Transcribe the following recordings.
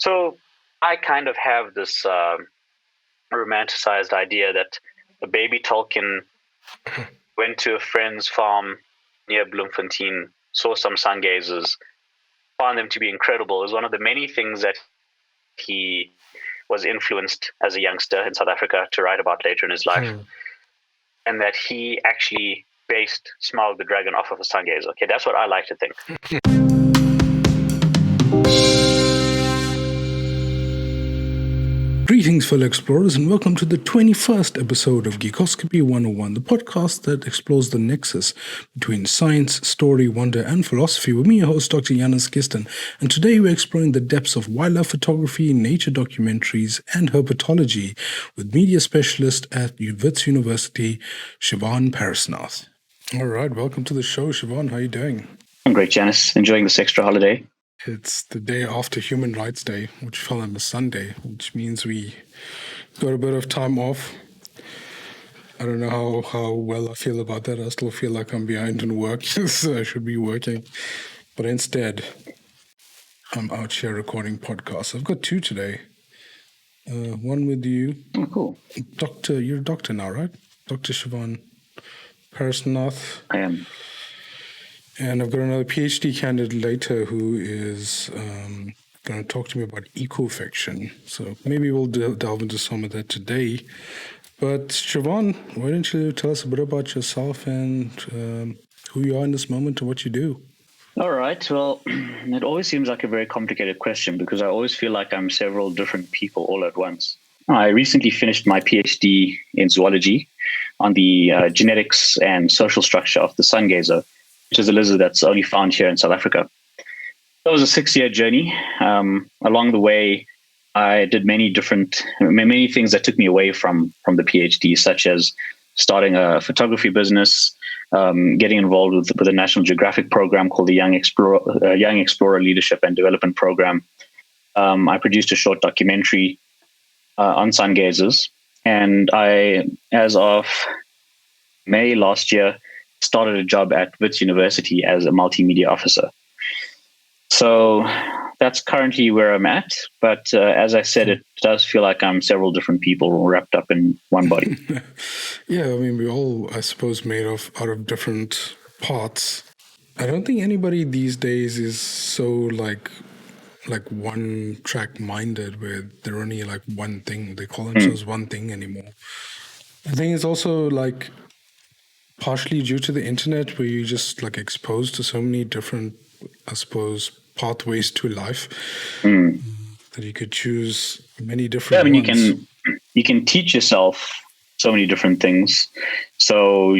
So I kind of have this romanticized idea that a baby Tolkien went to a friend's farm near Bloemfontein, saw some sun gazers, found them to be incredible. It was one of the many things that he was influenced as a youngster in South Africa to write about later in his life. And that he actually based Smaug the Dragon off of a sun gazer. Okay, that's what I like to think. Greetings, fellow explorers, and welcome to the 21st episode of Geekoscopy 101, the podcast that explores the nexus between science, story, wonder, and philosophy with me, your host, Dr. Shivan. And today we're exploring the depths of wildlife photography, nature documentaries, and herpetology with media specialist at Wits University, Shivan Parusnath. All right, welcome to the show, Shivan. How are you doing? I'm great, Janice. Enjoying this extra holiday. It's the day after Human Rights Day, which fell on a Sunday, which means we got a bit of time off. I don't know how well I feel about that. I still feel like I'm behind in work, so I should be working. But instead, I'm out here recording podcasts. I've got two today. One with you. Oh, cool. You're a doctor now, right? Dr. Shivan Parusnath. I am. And I've got another PhD candidate later who is going to talk to me about ecofiction. So maybe we'll delve into some of that today. But Shivan, why don't you tell us a bit about yourself and who you are in this moment and what you do? All right. Well, it always seems like a very complicated question because I always feel like I'm several different people all at once. I recently finished my PhD in zoology on the genetics and social structure of the sun gazer, which is a lizard that's only found here in South Africa. That was a 6-year journey. Along the way, I did many things that took me away from the PhD, such as starting a photography business, getting involved with a National Geographic program called the Young Explorer Leadership and Development Program. I produced a short documentary on sun gazers, and I, as of May last year, started a job at Wits University as a multimedia officer. So that's currently where I'm at. But as I said, it does feel like I'm several different people wrapped up in one body. Yeah, I mean, we all, I suppose, made out of different parts. I don't think anybody these days is so like one track minded where they're only like one thing. They call themselves one thing anymore. I think it's also like partially due to the internet where you're just like exposed to so many different, I suppose, pathways to life that you could choose many different ones. You can teach yourself so many different things. So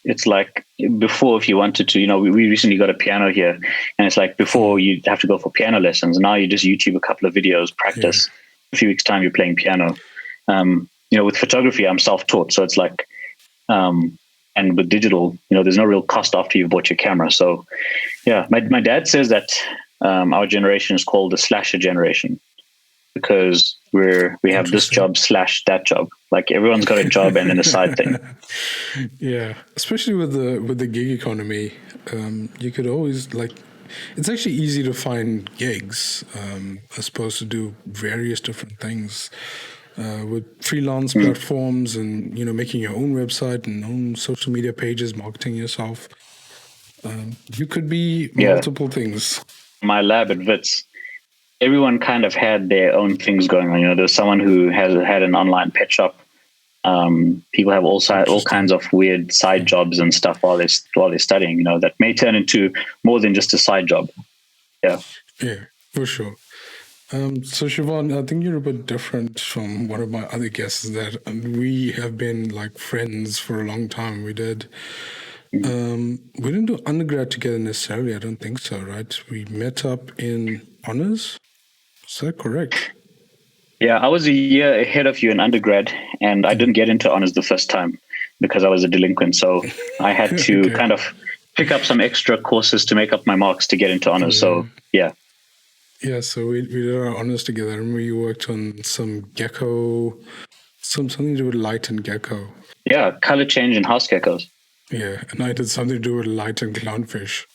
it's like before, if you wanted to, we recently got a piano here, and it's like before you'd have to go for piano lessons. Now you just YouTube a couple of videos, practice. A few weeks time you're playing piano. With photography, I'm self-taught, so it's like and with digital, there's no real cost after you've bought your camera. So, yeah, my dad says that our generation is called the slasher generation because we have this job / that job. Like everyone's got a job and then a side thing. Yeah, especially with the gig economy, you could always it's actually easy to find gigs as opposed to do various different things. With freelance platforms and, making your own website and own social media pages, marketing yourself. You could be multiple things. My lab at Wits, everyone kind of had their own things going on. There's someone who had an online pet shop. People have all kinds of weird side jobs and stuff while they're studying, that may turn into more than just a side job. Yeah. Yeah, for sure. So Shivan, I think you're a bit different from one of my other guests that we have been like friends for a long time. We didn't do undergrad together necessarily. I don't think so, right? We met up in honors. Is that correct? Yeah, I was a year ahead of you in undergrad, and I didn't get into honors the first time because I was a delinquent. So I had to kind of pick up some extra courses to make up my marks to get into honors. So yeah. Yeah, so we did our honors together. I remember you worked on some gecko, something to do with light and gecko. Yeah, color change in house geckos. Yeah, and I did something to do with light and clownfish.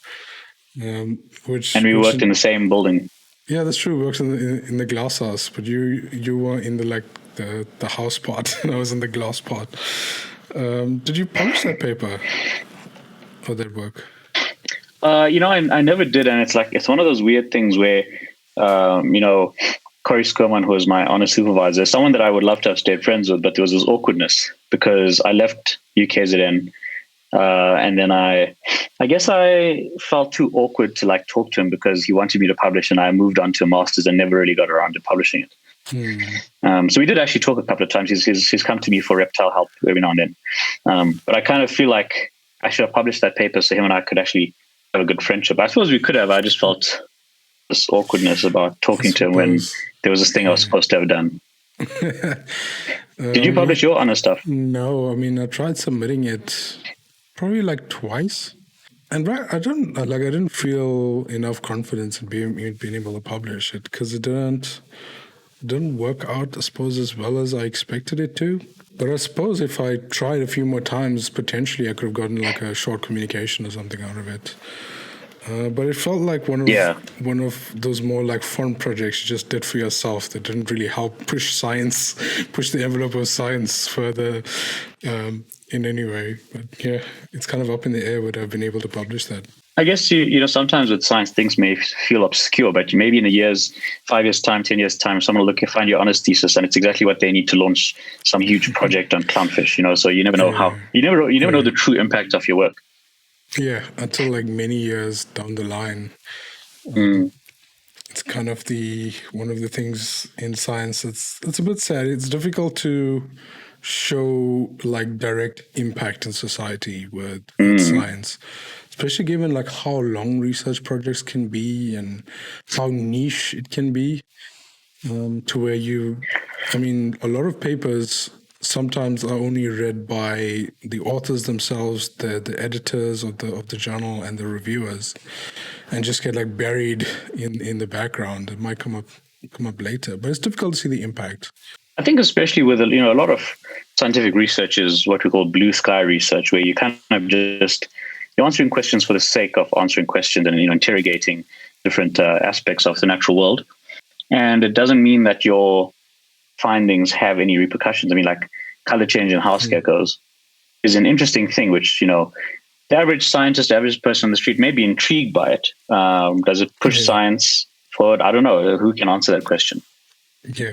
And we worked in the same building. Yeah, that's true. It works in the glass house, but you were in the house part, and I was in the glass part. Did you publish that paper or that work? I never did, and it's one of those weird things where, Corey Skerman, who was my honor supervisor, someone that I would love to have stayed friends with, but there was this awkwardness because I left UKZN, and then I guess I felt too awkward to talk to him because he wanted me to publish, and I moved on to a master's and never really got around to publishing it. So we did actually talk a couple of times. He's come to me for reptile help every now and then, but I kind of feel like I should have published that paper so him and I could actually have a good friendship. I suppose we could have. I just felt this awkwardness about talking to him when there was this thing I was supposed to have done. Did you publish your honor stuff? No, I mean, I tried submitting it probably twice, and I didn't feel enough confidence in being able to publish it because it didn't work out, I suppose, as well as I expected it to. But I suppose if I tried a few more times, potentially I could have gotten a short communication or something out of it. But it felt like one of those more fun projects you just did for yourself that didn't really help push the envelope of science further in any way. But yeah, it's kind of up in the air whether I've been able to publish that. I guess sometimes with science things may feel obscure, but maybe in 5 years time, 10 years time, someone will find your honors thesis, and it's exactly what they need to launch some huge project on clownfish. So you never know you never know the true impact of your work. Yeah, until many years down the line. It's kind of one of the things in science it's a bit sad. It's difficult to show direct impact in society with science, especially given how long research projects can be and how niche it can be, to where a lot of papers sometimes are only read by the authors themselves, the editors of the journal, and the reviewers, and just get buried in the background. It might come up later, but it's difficult to see the impact. I think especially with a lot of scientific research is what we call blue sky research, where you kind of just you're answering questions for the sake of answering questions and interrogating different aspects of the natural world, and it doesn't mean that your findings have any repercussions. I mean, color change in house geckos is an interesting thing, which the average scientist, average person on the street may be intrigued by it. Does it push science forward? I don't know. Who can answer that question? Yeah,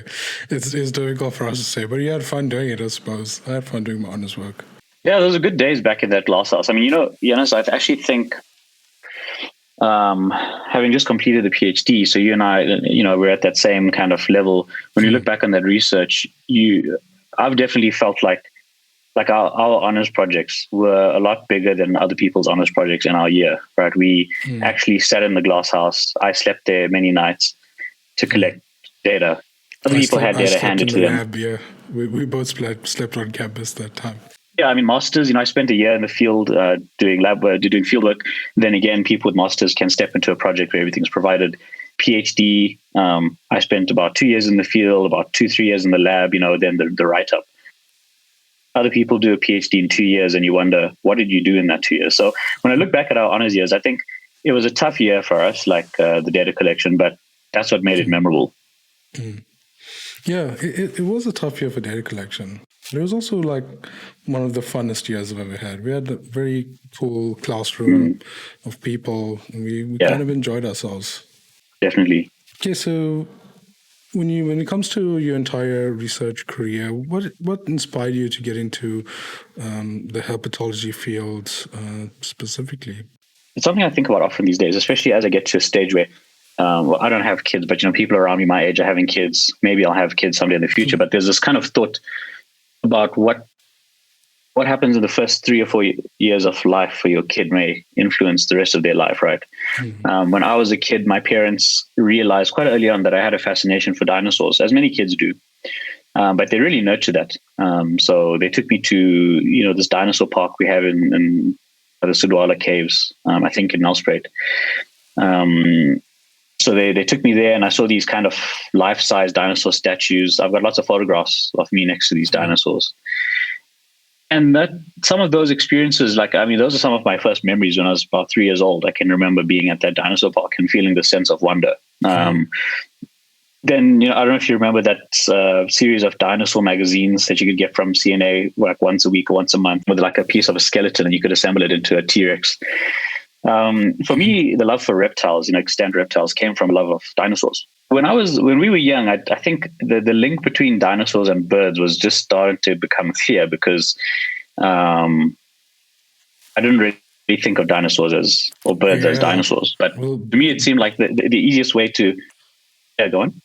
it's difficult for us to say, but you had fun doing it, I suppose. I had fun doing my honors work. Yeah, those are good days back in that glass house. I mean, Jonas, I actually think having just completed the PhD, so you and I, we're at that same kind of level. When you look back on that research, I've definitely felt like our honors projects were a lot bigger than other people's honors projects in our year, right? We actually sat in the glass house. I slept there many nights to collect data. Other people had data handed to them. Lab, yeah. We both slept on campus that time. Yeah, I mean, masters, I spent a year in the field doing lab work, doing field work. Then again, people with masters can step into a project where everything's provided. PhD, I spent about 2 years in the field, about 2-3 years in the lab, then the write-up. Other people do a PhD in 2 years and you wonder, what did you do in that 2 years? So when I look back at our honors years, I think it was a tough year for us, the data collection, but that's what made it memorable. Yeah, it was a tough year for data collection. It was also one of the funnest years I've ever had. We had a very cool classroom of people. And we kind of enjoyed ourselves. Definitely. Okay, so when it comes to your entire research career, what inspired you to get into the herpetology field specifically? It's something I think about often these days, especially as I get to a stage where I don't have kids, but people around me my age are having kids. Maybe I'll have kids someday in the future. But there's this kind of thought about what happens in the first 3 or 4 years of life for your kid may influence the rest of their life, right? When I was a kid, my parents realized quite early on that I had a fascination for dinosaurs, as many kids do. But they really nurtured that. So they took me to this dinosaur park we have in the Sudwala Caves, I think in Nelspruit. So they took me there and I saw these kind of life-size dinosaur statues. I've got lots of photographs of me next to these dinosaurs. And some of those experiences, those are some of my first memories when I was about 3 years old. I can remember being at that dinosaur park and feeling the sense of wonder. Then, I don't know if you remember that series of dinosaur magazines that you could get from CNA like once a week or once a month with like a piece of a skeleton and you could assemble it into a T-Rex. For me, the love for reptiles, extant reptiles, came from love of dinosaurs. When we were young, I think the link between dinosaurs and birds was just starting to become clear because I didn't really think of dinosaurs or birds as dinosaurs. But to me, it seemed like the easiest way to go on.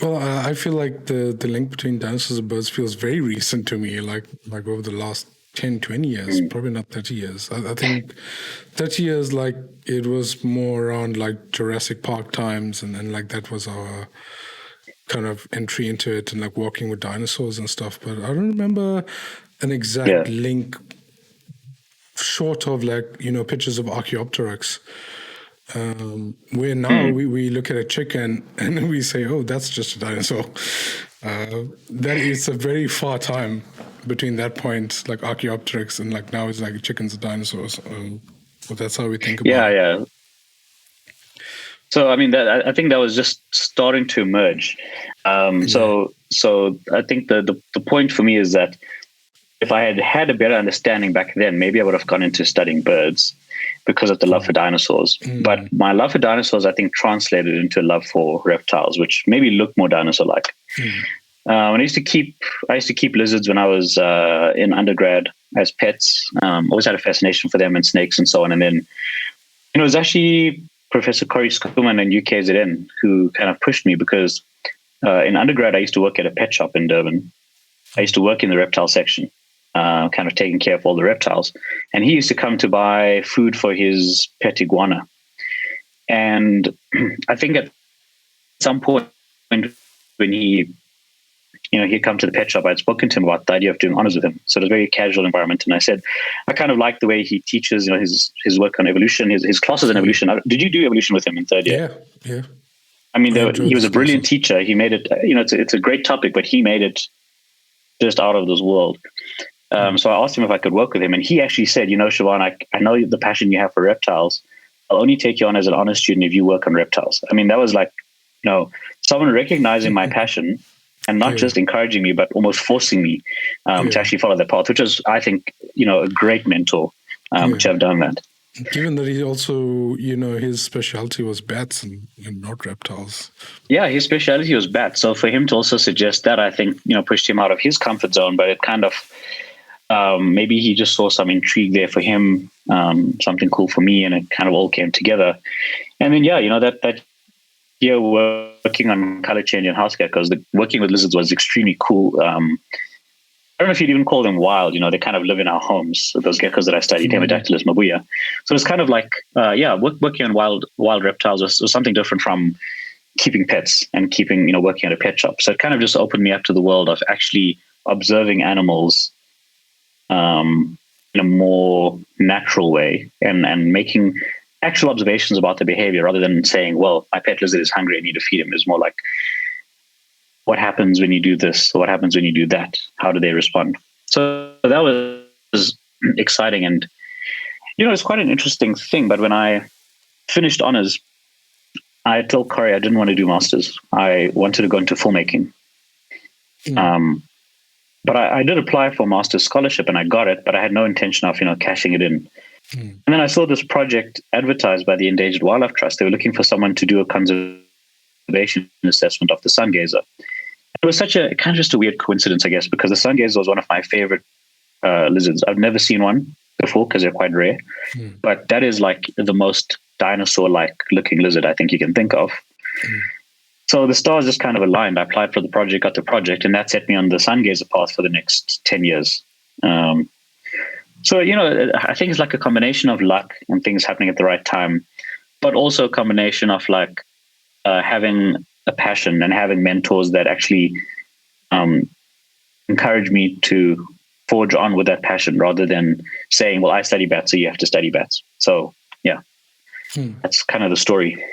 Well, I feel like the link between dinosaurs and birds feels very recent to me, like over the last 10, 20 years, probably not 30 years. I think 30 years, like it was more around like Jurassic Park times and like that was our kind of entry into it and like walking with dinosaurs and stuff. But I don't remember an exact link short of like, pictures of Archaeopteryx. Where now we look at a chicken and we say, oh, that's just a dinosaur. That is a very far time between that point, like Archaeopteryx, and like now it's like chickens and dinosaurs. But that's how we think about it. Yeah. So, I mean, I think that was just starting to emerge. So I think the point for me is that if I had a better understanding back then, maybe I would have gone into studying birds because of the love for dinosaurs. But my love for dinosaurs, I think, translated into a love for reptiles, which maybe look more dinosaur-like. When I used to keep lizards when I was in undergrad as pets. Always had a fascination for them and snakes and so on. And then, it was actually Professor Corey Skuman in UKZN who kind of pushed me because in undergrad, I used to work at a pet shop in Durban. I used to work in the reptile section. Kind of taking care of all the reptiles. And he used to come to buy food for his pet iguana. And I think at some point when he'd come to the pet shop, I'd spoken to him about the idea of doing honors with him. So it was a very casual environment. And I said, I kind of like the way he teaches, his work on evolution, his classes on evolution. Did you do evolution with him in third year? Yeah. I mean, he was a brilliant teacher. He made it, it's a great topic, but he made it just out of this world. So I asked him if I could work with him, and he actually said, Shivan, I know the passion you have for reptiles. I'll only take you on as an honor student if you work on reptiles. I mean, that was like, someone recognizing my passion and not just encouraging me, but almost forcing me to actually follow that path, which is, I think, a great mentor to have done that. Given that he also, his specialty was bats and not reptiles. Yeah, his specialty was bats. So for him to also suggest that, I think, pushed him out of his comfort zone, but it kind of, maybe he just saw some intrigue there for him, something cool for me, and it kind of all came together. And then, that year working on color change and house geckos, working with lizards was extremely cool. I don't know if you'd even call them wild. They kind of live in our homes. So those geckos that I studied, Hemidactylus mabuya. So it's kind of like, working on wild reptiles was something different from keeping pets and working at a pet shop. So it kind of just opened me up to the world of actually observing animals in a more natural way and making actual observations about the behavior rather than saying, well, my pet lizard is hungry, I need to feed him. It's more like, what happens when you do this? What happens when you do that? How do they respond? So that was exciting. And, it's quite an interesting thing. But when I finished honors, I told Corey I didn't want to do masters. I wanted to go into filmmaking. But I did apply for a master's scholarship and I got it, but I had no intention of, cashing it in. And then I saw this project advertised by the Endangered Wildlife Trust. They were looking for someone to do a conservation assessment of the sun gazer. It was such a kind of just a weird coincidence, I guess, because the sun gazer was one of my favorite lizards. I've never seen one before because they're quite rare, but that is like the most dinosaur-like looking lizard I think you can think of. So the stars just kind of aligned. I applied for the project, got the project, and that set me on the sun gazer path for the next 10 years. So, I think it's like a combination of luck and things happening at the right time, but also a combination of like having a passion and having mentors that actually encourage me to forge on with that passion rather than saying, well, I study bats, so you have to study bats. So, yeah, that's kind of the story.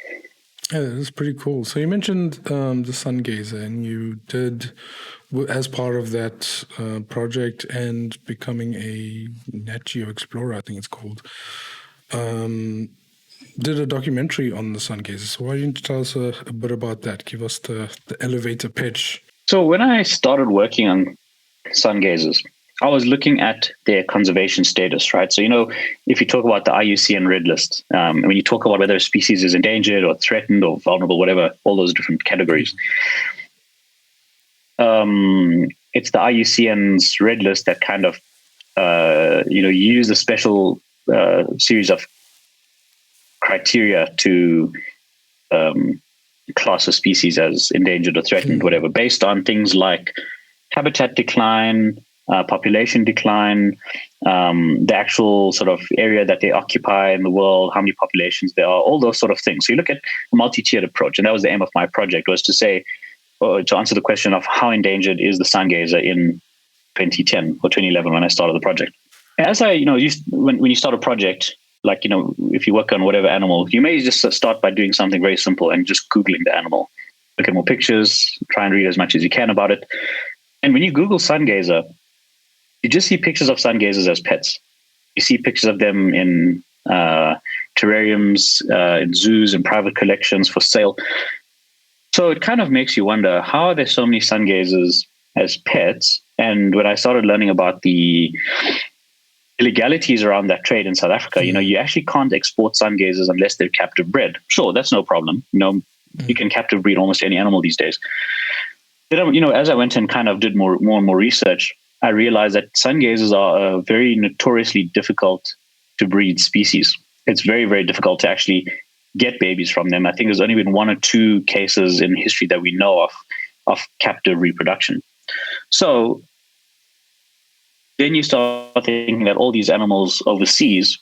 Yeah, that's pretty cool. So you mentioned the sun gazer, and you did, as part of that project and becoming a Nat Geo Explorer, I think it's called, did a documentary on the sun gazers. So why didn't you tell us a bit about that? Give us the elevator pitch. So when I started working on sun gazers, I was looking at their conservation status, right? So, if you talk about the IUCN Red List, when you talk about whether a species is endangered or threatened or vulnerable, whatever, all those different categories, it's the IUCN's Red List that kind of, use a special series of criteria to class a species as endangered or threatened, whatever, based on things like habitat decline, population decline, the actual sort of area that they occupy in the world, how many populations there are, all those sort of things. So you look at a multi-tiered approach, and that was the aim of my project, was to say, to answer the question of how endangered is the sun gazer in 2010 or 2011 when I started the project. As when you start a project, like, if you work on whatever animal, you may just start by doing something very simple and just Googling the animal, look at more pictures, try and read as much as you can about it. And when you Google sun gazer, you just see pictures of sun gazers as pets. You see pictures of them in terrariums, in zoos, and private collections for sale. So it kind of makes you wonder, how are there so many sun gazers as pets? And when I started learning about the illegalities around that trade in South Africa, you actually can't export sun gazers unless they're captive bred. Sure, that's no problem. You can captive breed almost any animal these days. But, as I went and kind of did more and more research, I realized that sun gazers are a very notoriously difficult to breed species. It's very, very difficult to actually get babies from them. I think there's only been 1 or 2 cases in history that we know of captive reproduction. So then you start thinking that all these animals overseas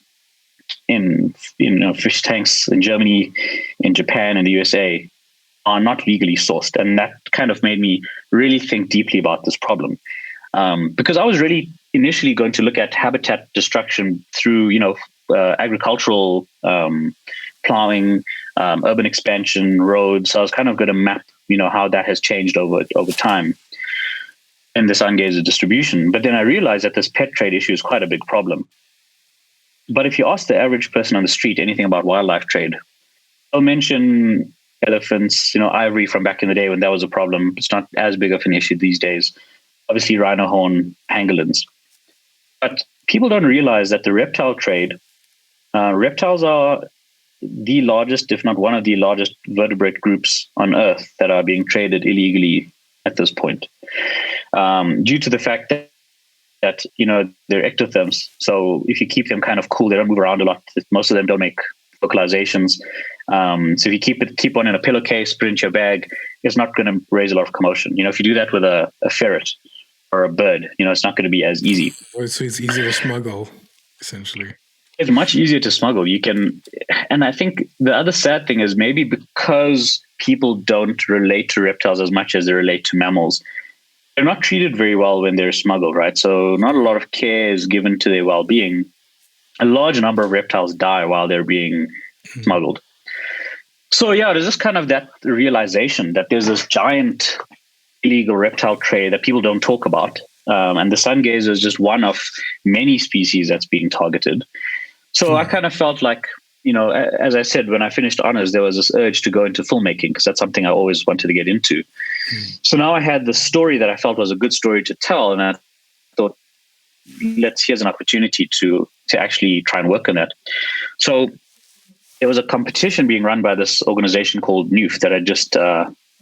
in fish tanks in Germany, in Japan, and the USA are not legally sourced. And that kind of made me really think deeply about this problem. Because I was really initially going to look at habitat destruction through, agricultural plowing, urban expansion, roads. So I was kind of going to map, how that has changed over time in the sun gazer distribution. But then I realized that this pet trade issue is quite a big problem. But if you ask the average person on the street anything about wildlife trade, they'll mention elephants, ivory from back in the day when that was a problem. It's not as big of an issue these days. Obviously, rhino horn, pangolins. But people don't realize that the reptile trade, reptiles are the largest, if not one of the largest vertebrate groups on Earth that are being traded illegally at this point, due to the fact that they're ectotherms. So if you keep them kind of cool, they don't move around a lot. Most of them don't make vocalizations. So if you keep one in a pillowcase, put it into your bag, it's not going to raise a lot of commotion. If you do that with a ferret or a bird, it's not going to be as easy. So it's easier to smuggle, essentially. It's much easier to smuggle. You can, and I think the other sad thing is maybe because people don't relate to reptiles as much as they relate to mammals, they're not treated very well when they're smuggled, right? So not a lot of care is given to their well-being. A large number of reptiles die while they're being smuggled. So yeah, there's just kind of that realization that there's this giant illegal reptile trade that people don't talk about. And the sun gazer is just one of many species that's being targeted. So I kind of felt like, as I said, when I finished honors, there was this urge to go into filmmaking because that's something I always wanted to get into. So now I had the story that I felt was a good story to tell. And I thought, here's an opportunity to actually try and work on that. So there was a competition being run by this organization called NUF that I just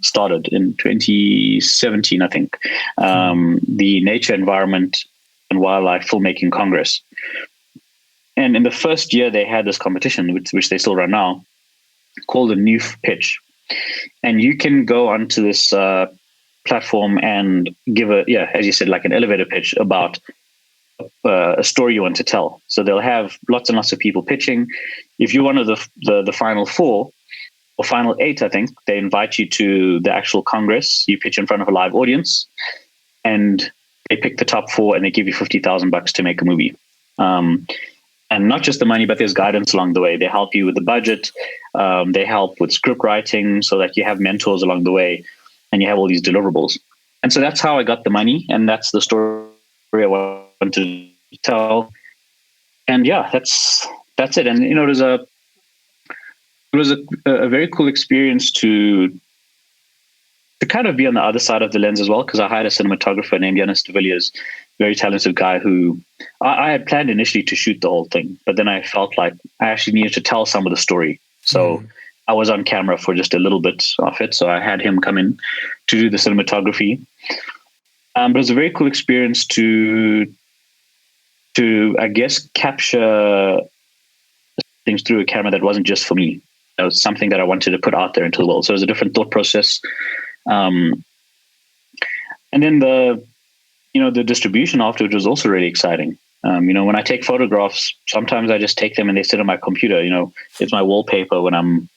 started in 2017, I think, the Nature, Environment, and Wildlife Filmmaking Congress. And in the first year, they had this competition, which they still run now, called the NUF Pitch. And you can go onto this platform and give as you said, like an elevator pitch about a story you want to tell. So they'll have lots and lots of people pitching. If you're one of the final 4 or final 8, I think, they invite you to the actual Congress. You pitch in front of a live audience, and they pick the top 4 and they give you $50,000 to make a movie. And not just the money, but there's guidance along the way. They help you with the budget. They help with script writing so that you have mentors along the way and you have all these deliverables. And so that's how I got the money. And that's the story I wanted to tell. And yeah, that's it. And, there's it was a very cool experience to kind of be on the other side of the lens as well, because I hired a cinematographer named Yanis de Villiers, very talented guy who I had planned initially to shoot the whole thing, but then I felt like I actually needed to tell some of the story. So I was on camera for just a little bit of it. So I had him come in to do the cinematography. But it was a very cool experience to I guess, capture things through a camera that wasn't just for me. That was something that I wanted to put out there into the world. So it was a different thought process. And then the distribution afterwards was also really exciting. When I take photographs, sometimes I just take them and they sit on my computer. It's my wallpaper when I'm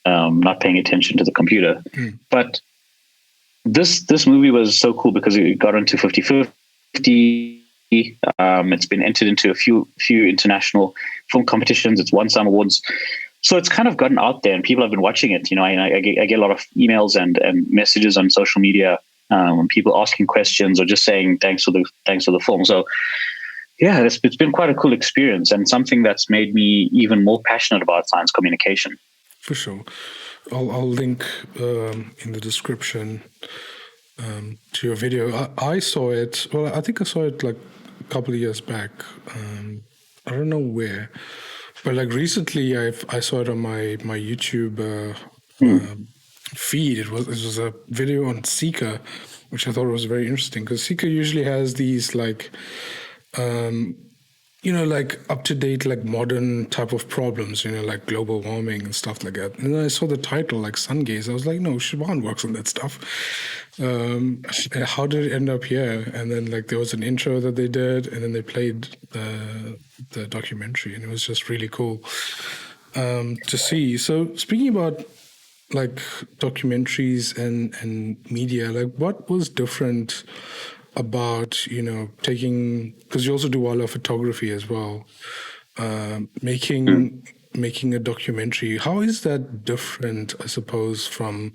not paying attention to the computer. But this movie was so cool because it got into 50/50. It's been entered into a few international film competitions. It's won some awards. So it's kind of gotten out there and people have been watching it. I get a lot of emails and messages on social media, people asking questions or just saying thanks for the film. So yeah, it's been quite a cool experience and something that's made me even more passionate about science communication. For sure. I'll link in the description to your video. I saw it. Well, I think I saw it like a couple of years back. I don't know where, but like recently, I saw it on my YouTube feed. It was a video on Seeker, which I thought was very interesting because Seeker usually has these like like up-to-date, like modern type of problems, like global warming and stuff like that. And then I saw the title, like Sun Gaze. I was like, no, Shivan works on that stuff. How did it end up here? And then like there was an intro that they did, and then they played the documentary, and it was just really cool to see. So speaking about like documentaries and media, like what was different about taking, because you also do wildlife photography as well, making a documentary. How is that different, I suppose, from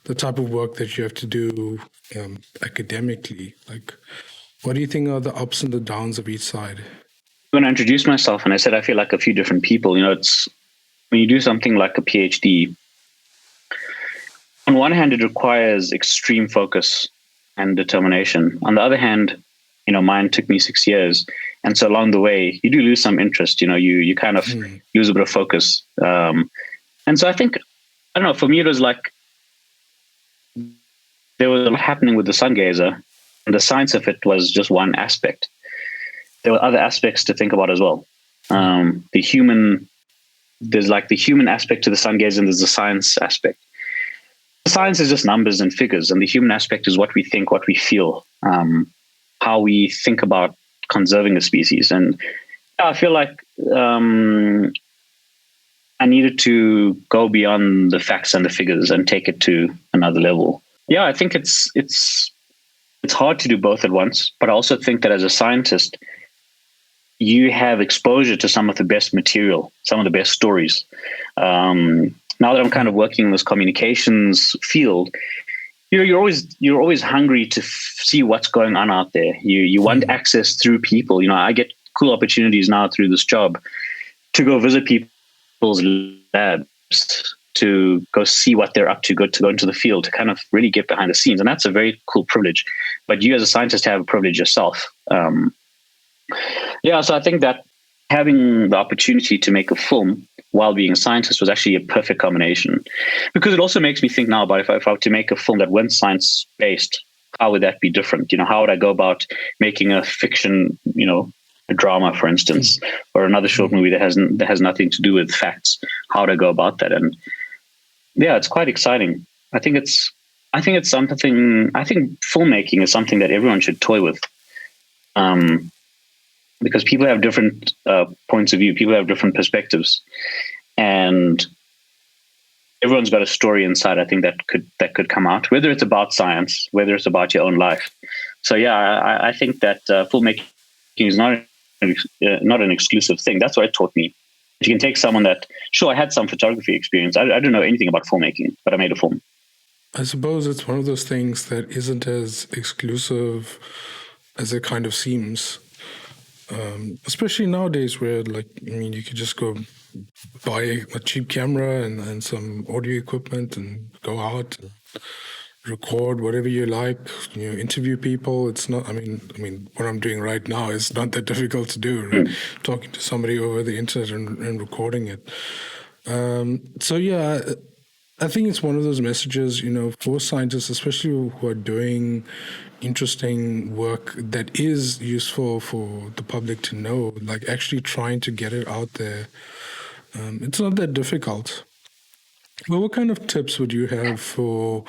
the type of work that you have to do academically? Like, what do you think are the ups and the downs of each side? When I introduced myself and I said I feel like a few different people, it's when you do something like a PhD, on one hand it requires extreme focus and determination. On the other hand, mine took me 6 years. And so along the way, you do lose some interest, you kind of lose a bit of focus. And so I think, I don't know, for me, it was like there was a lot happening with the sun gazer, and the science of it was just one aspect. There were other aspects to think about as well. There's like the human aspect to the sun gazer, and there's the science aspect. Science is just numbers and figures, and the human aspect is what we think, what we feel, how we think about conserving a species. And I feel like I needed to go beyond the facts and the figures and take it to another level. Yeah, I think it's hard to do both at once, but I also think that as a scientist, you have exposure to some of the best material, some of the best stories. Now that I'm kind of working in this communications field, you're always hungry to see what's going on out there. You want access through people. I get cool opportunities now through this job to go visit people's labs, to go see what they're up to go into the field, to kind of really get behind the scenes. And that's a very cool privilege. But you as a scientist have a privilege yourself. So I think that having the opportunity to make a film while being a scientist was actually a perfect combination, because it also makes me think now about if I were to make a film that wasn't science-based, how would that be different? How would I go about making a fiction, a drama, for instance, or another short movie that has nothing to do with facts? How would I go about that? And yeah, it's quite exciting. I think filmmaking is something that everyone should toy with. Because people have different points of view, people have different perspectives, and everyone's got a story inside. I think that could come out, whether it's about science, whether it's about your own life. So yeah, I think that filmmaking is not an exclusive thing. That's what it taught me. You can take someone that, sure, I had some photography experience. I don't know anything about filmmaking, but I made a film. I suppose it's one of those things that isn't as exclusive as it kind of seems. Especially nowadays where you could just go buy a cheap camera and some audio equipment and go out and record whatever you like, interview people. It's not, I mean, what I'm doing right now is not that difficult to do, right? Talking to somebody over the internet and recording it. So yeah, I think it's one of those messages, for scientists, especially who are doing interesting work that is useful for the public to know, like actually trying to get it out there. It's not that difficult. Well, what kind of tips would you have for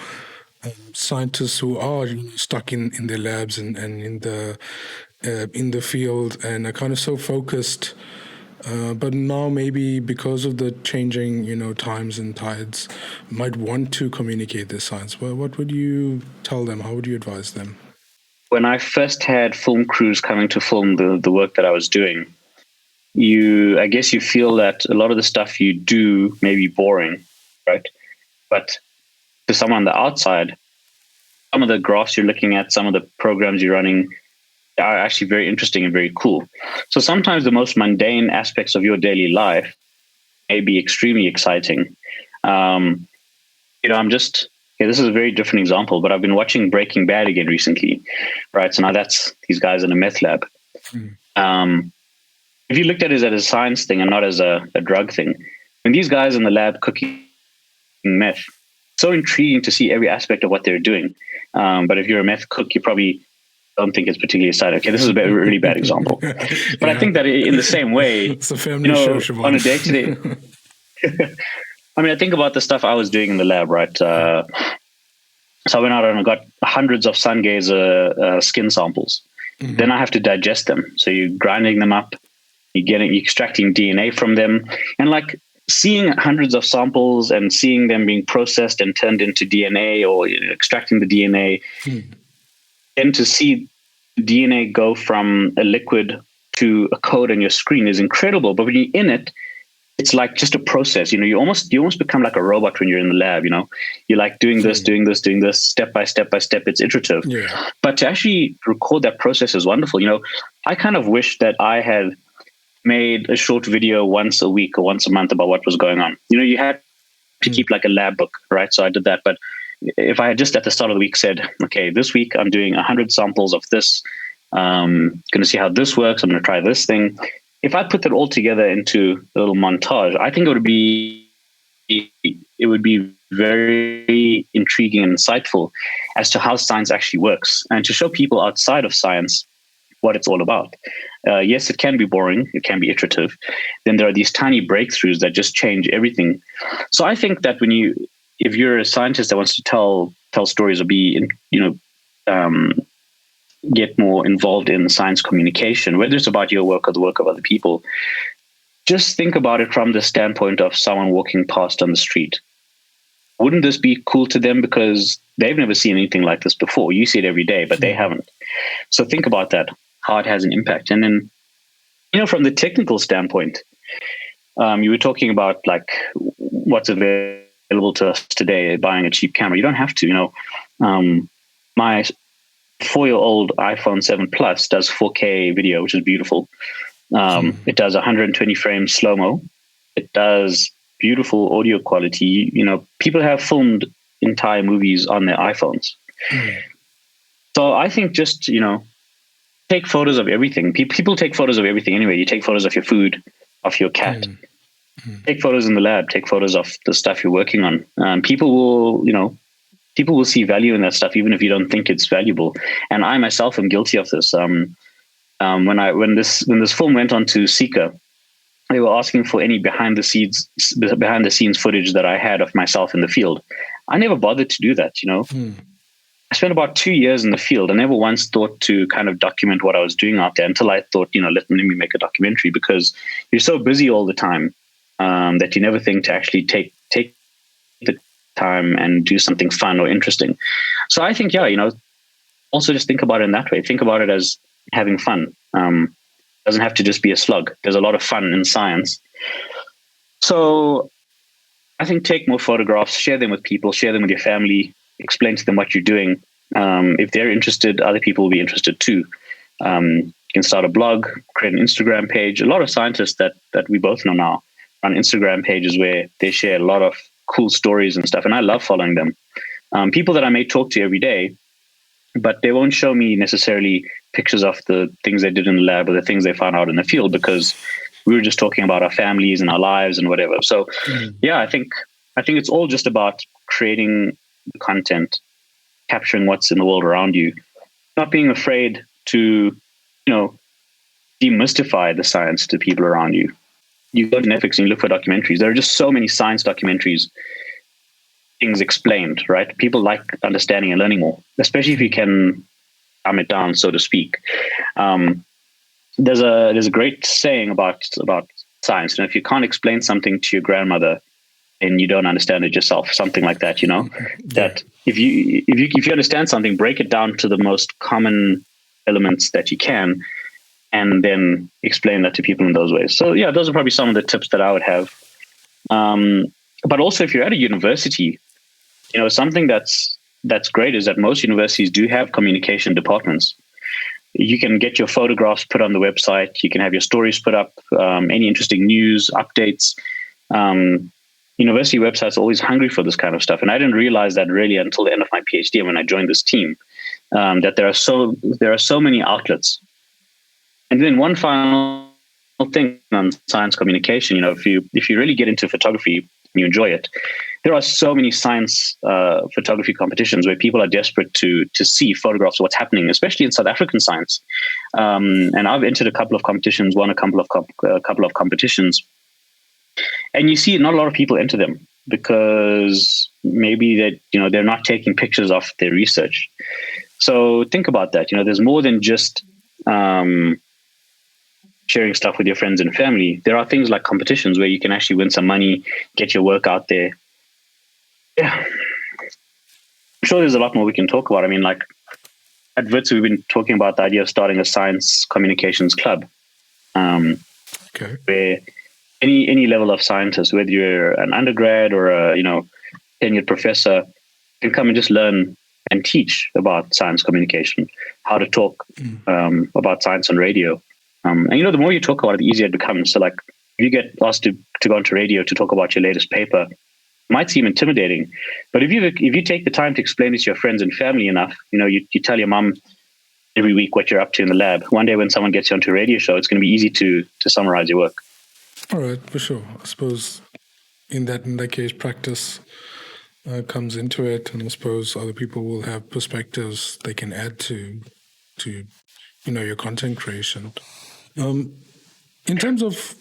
scientists who are stuck in their labs and in the field and are kind of so focused, but now maybe because of the changing times and tides, might want to communicate their science? Well, what would you tell them? How would you advise them? When I first had film crews coming to film the work that I was doing, I guess you feel that a lot of the stuff you do may be boring, right? But to someone on the outside, some of the graphs you're looking at, some of the programs you're running are actually very interesting and very cool. So sometimes the most mundane aspects of your daily life may be extremely exciting. I'm just, this is a very different example, but I've been watching Breaking Bad again recently, right? So now that's these guys in a meth lab. If you looked at it as a science thing and not as a drug thing, when these guys in the lab cooking meth, so intriguing to see every aspect of what they're doing. But if you're a meth cook, you probably don't think it's particularly exciting. Okay, this is a really bad example. But I think that in the same way, it's a family show, Shivan. On a day-to-day, I think about the stuff I was doing in the lab, right? So I went out and I got hundreds of sun gazer skin samples. Mm-hmm. Then I have to digest them. So you're grinding them up, you're extracting DNA from them, and like seeing hundreds of samples and seeing them being processed and turned into DNA or extracting the DNA, then to see DNA go from a liquid to a code on your screen is incredible. But when you're in it, it's like just a process. You almost become like a robot when you're in the lab. You're like doing this, step by step. It's iterative. Yeah. But to actually record that process is wonderful. I kind of wish that I had made a short video once a week or once a month about what was going on. You had to keep like a lab book, right? So I did that. But if I had just at the start of the week said, okay, this week I'm doing 100 samples of this, going to see how this works. I'm going to try this thing. If I put that all together into a little montage, I think it would be very intriguing and insightful as to how science actually works and to show people outside of science what it's all about. Yes, it can be boring. It can be iterative. Then there are these tiny breakthroughs that just change everything. So I think that if you're a scientist that wants to tell stories or be, get more involved in science communication, whether it's about your work or the work of other people, just think about it from the standpoint of someone walking past on the street. Wouldn't this be cool to them because they've never seen anything like this before? You see it every day, but they haven't. So think about that, how it has an impact. And then, from the technical standpoint, you were talking about like what's available to us today, buying a cheap camera. You don't have to, my 4-year-old iPhone 7 Plus does 4K video, which is beautiful. It does 120 frames slow-mo. It does beautiful audio quality. People have filmed entire movies on their iPhones. So I think just, take photos of everything. People take photos of everything anyway. You take photos of your food, of your cat. Take photos in the lab. Take photos of the stuff you're working on. People will see value in that stuff, even if you don't think it's valuable. And I myself am guilty of this. When this film went on to Seeker, they were asking for any behind the scenes footage that I had of myself in the field. I never bothered to do that. I spent about 2 years in the field. I never once thought to kind of document what I was doing out there until I thought, let me make a documentary, because you're so busy all the time that you never think to actually take the time and do something fun or interesting. So I think, also just think about it in that way. Think about it as having fun. Doesn't have to just be a slug. There's a lot of fun in science. So I think take more photographs, share them with people, share them with your family, explain to them what you're doing. If they're interested, other people will be interested too. You can start a blog, create an Instagram page. A lot of scientists that we both know now on Instagram pages where they share a lot of cool stories and stuff, and I love following them. People that I may talk to every day, but they won't show me necessarily pictures of the things they did in the lab or the things they found out in the field, because we were just talking about our families and our lives and whatever. So yeah, I think it's all just about creating the content, capturing what's in the world around you, not being afraid to, demystify the science to people around you. You go to Netflix and you look for documentaries. There are just so many science documentaries, things explained, right? People like understanding and learning more, especially if you can dumb it down, so to speak. There's a great saying about science. If you can't explain something to your grandmother and you don't understand it yourself, something like that, that if you understand something, break it down to the most common elements that you can, and then explain that to people in those ways. So yeah, those are probably some of the tips that I would have. But also, if you're at a university, something that's great is that most universities do have communication departments. You can get your photographs put on the website. You can have your stories put up, any interesting news, updates. University websites are always hungry for this kind of stuff. And I didn't realize that really until the end of my PhD and when I joined this team, that there are so many outlets. And then one final thing on science communication, if you really get into photography and you enjoy it, there are so many science photography competitions where people are desperate to see photographs of what's happening, especially in South African science. And I've entered a couple of competitions, won a couple of competitions, and you see not a lot of people enter them because maybe that they're not taking pictures of their research. So think about that. There's more than just sharing stuff with your friends and family. There are things like competitions where you can actually win some money, get your work out there. Yeah, I'm sure there's a lot more we can talk about. I mean, like at Wits, we've been talking about the idea of starting a science communications club, where any level of scientist, whether you're an undergrad or a tenured professor, can come and just learn and teach about science communication, how to talk about science on radio. And the more you talk about it, the easier it becomes. So like if you get asked to go onto radio to talk about your latest paper, it might seem intimidating. But if you take the time to explain it to your friends and family enough, you tell your mom every week what you're up to in the lab. One day when someone gets you onto a radio show, it's going to be easy to summarize your work. All right, for sure. I suppose in that case, practice comes into it, and I suppose other people will have perspectives they can add to your content creation. In terms of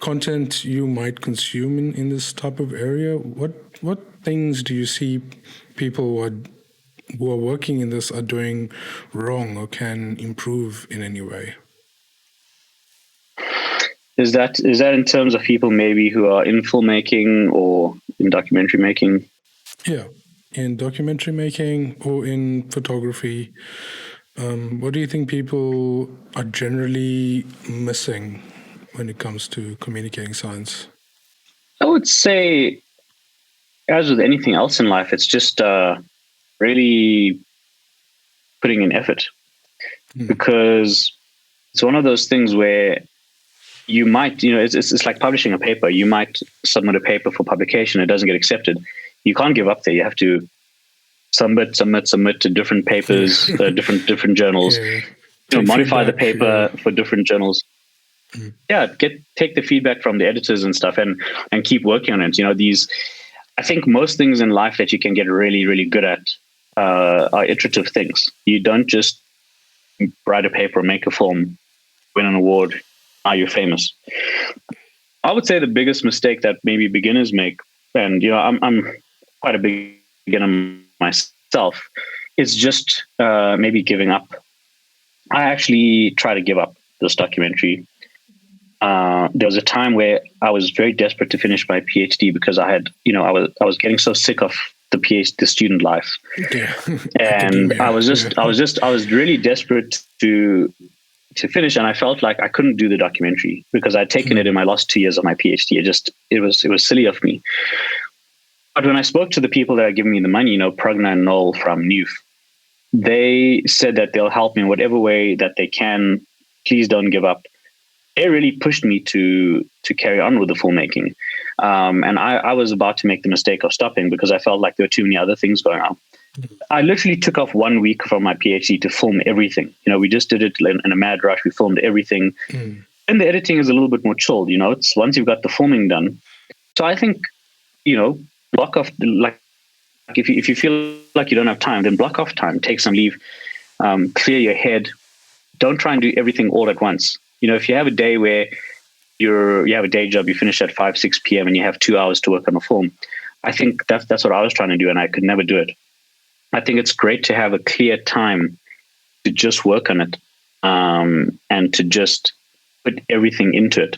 content you might consume in this type of area, what things do you see people who are working in this are doing wrong or can improve in any way? Is that in terms of people maybe who are in filmmaking or in documentary making? Yeah, in documentary making or in photography. What do you think people are generally missing when it comes to communicating science? I would say, as with anything else in life, it's just really putting in effort, because it's one of those things where you might, it's like publishing a paper. You might submit a paper for publication. It doesn't get accepted. You can't give up there. You have to submit to different papers, different journals. Modify the paper for different journals. Take the feedback from the editors and stuff, and keep working on it. I think most things in life that you can get really, really good at are iterative things. You don't just write a paper, make a film, win an award, are you famous? I would say the biggest mistake that maybe beginners make, and I'm quite a beginner myself, is just maybe giving up. I actually tried to give up this documentary. There was a time where I was very desperate to finish my PhD because I had, I was getting so sick of the student life, and I was really desperate to finish, and I felt like I couldn't do the documentary because I'd taken it in my last 2 years of my PhD. It was silly of me. But when I spoke to the people that are giving me the money, Pragna and Noel from NUF, they said that they'll help me in whatever way that they can. Please don't give up. they really pushed me to carry on with the filmmaking. And I was about to make the mistake of stopping because I felt like there were too many other things going on. I literally took off 1 week from my PhD to film everything. We just did it in a mad rush. We filmed everything. And the editing is a little bit more chilled. It's once you've got the filming done. So I think, block off, like if you feel like you don't have time, then block off time, take some leave, clear your head. Don't try and do everything all at once. If you have a day where you have a day job, you finish at 5, 6 p.m. and you have 2 hours to work on a film. I think that's what I was trying to do, and I could never do it. I think it's great to have a clear time to just work on it, and to just put everything into it.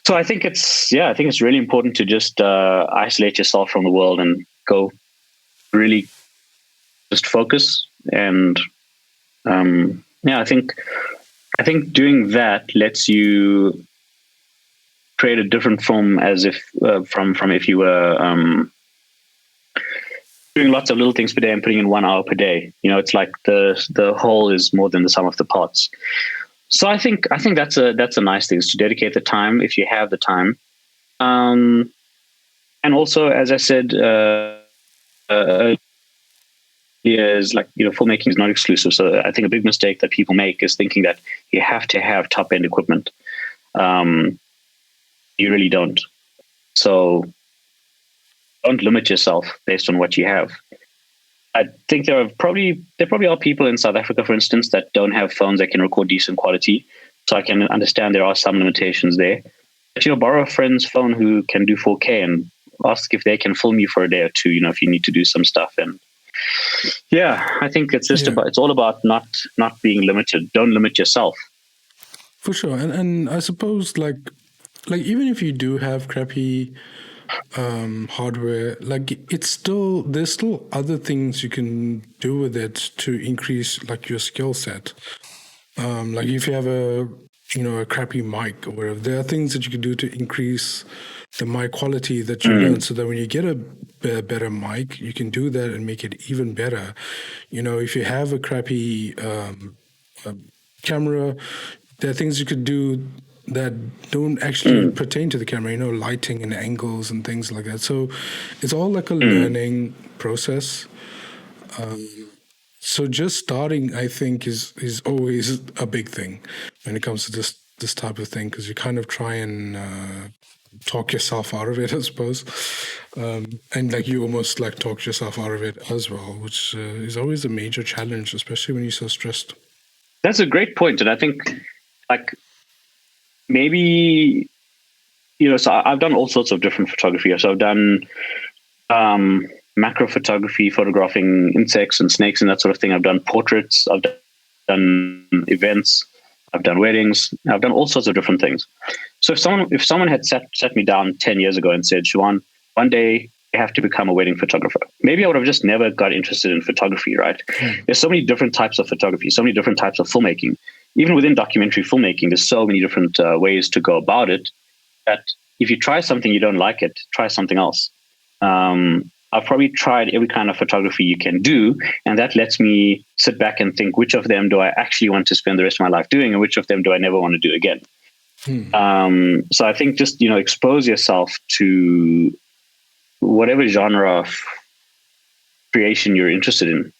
So I think it's really important to just isolate yourself from the world and go really just focus. And I think doing that lets you create a different film, as if from if you were doing lots of little things per day and putting in 1 hour per day. It's like the whole is more than the sum of the parts. So I think that's a nice thing, is to dedicate the time if you have the time. And also, as I said is like, filmmaking is not exclusive. So I think a big mistake that people make is thinking that you have to have top end equipment. You really don't. So don't limit yourself based on what you have. I think there probably are people in South Africa, for instance, that don't have phones that can record decent quality. So I can understand there are some limitations there. But borrow a friend's phone who can do 4K and ask if they can film you for a day or two. If you need to do some stuff. And I think it's just it's all about not being limited. Don't limit yourself. For sure, and I suppose like even if you do have crappy hardware, like there's still other things you can do with it to increase like your skill set. Like if you have a crappy mic or whatever, there are things that you can do to increase the mic quality that you learn, so that when you get a better mic, you can do that and make it even better. If you have a crappy camera, there are things you could do that don't actually pertain to the camera, lighting and angles and things like that. So it's all like a learning process. So just starting, I think, is always a big thing when it comes to this type of thing, because you kind of try and talk yourself out of it, I suppose. And like you almost like talk yourself out of it as well, which is always a major challenge, especially when you're so stressed. That's a great point. And I think like maybe, so I've done all sorts of different photography. So I've done macro photography, photographing insects and snakes and that sort of thing. I've done portraits. I've done events. I've done weddings. I've done all sorts of different things. So if someone had sat me down 10 years ago and said, Shivan, one day you have to become a wedding photographer, maybe I would have just never got interested in photography, right? There's so many different types of photography, so many different types of filmmaking. Even within documentary filmmaking, there's so many different ways to go about it, that if you try something, you don't like it, try something else. I've probably tried every kind of photography you can do, and that lets me sit back and think, which of them do I actually want to spend the rest of my life doing, and which of them do I never want to do again? So I think just, expose yourself to whatever genre of creation you're interested in.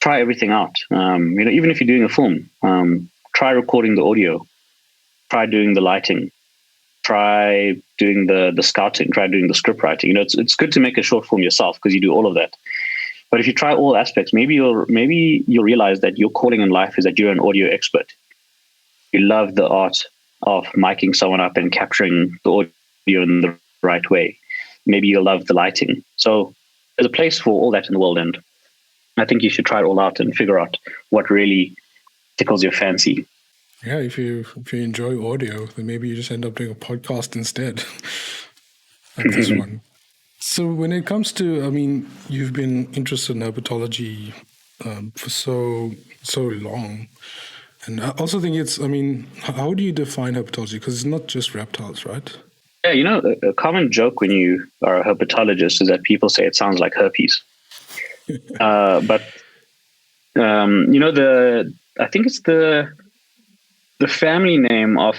Try everything out. Even if you're doing a film, try recording the audio, try doing the lighting, try doing the scouting, try doing the script writing. It's good to make a short film yourself because you do all of that. But if you try all aspects, maybe you'll realize that your calling in life is that you're an audio expert. You love the art of miking someone up and capturing the audio in the right way. Maybe you'll love the lighting. So there's a place for all that in the world, and I think you should try it all out and figure out what really tickles your fancy. Yeah, if you enjoy audio, then maybe you just end up doing a podcast instead, like this one. So when it comes to, you've been interested in herpetology for so long. And I also think it's, how do you define herpetology? Because it's not just reptiles, right? Yeah, a common joke when you are a herpetologist is that people say it sounds like herpes. But I think it's the the family name of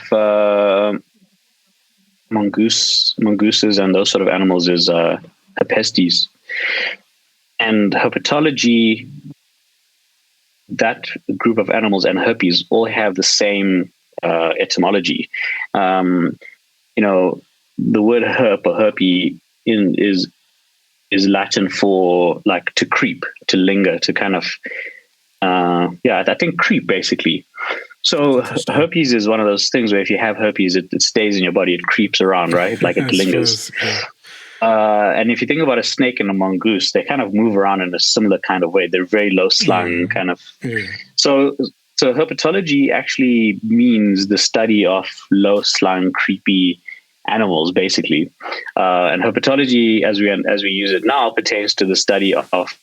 mongooses and those sort of animals is Herpestes. And herpetology, that group of animals and herpes all have the same etymology. You know, the word herp or herpy is Latin for like to creep, to linger, to kind of I think creep basically. So herpes is one of those things where if you have herpes, it stays in your body, it creeps around, right? Like it lingers. And if you think about a snake and a mongoose, they kind of move around in a similar kind of way. They're very low slung, kind of. Yeah. So herpetology actually means the study of low slung, creepy animals, basically. And herpetology, as we use it now, pertains to the study of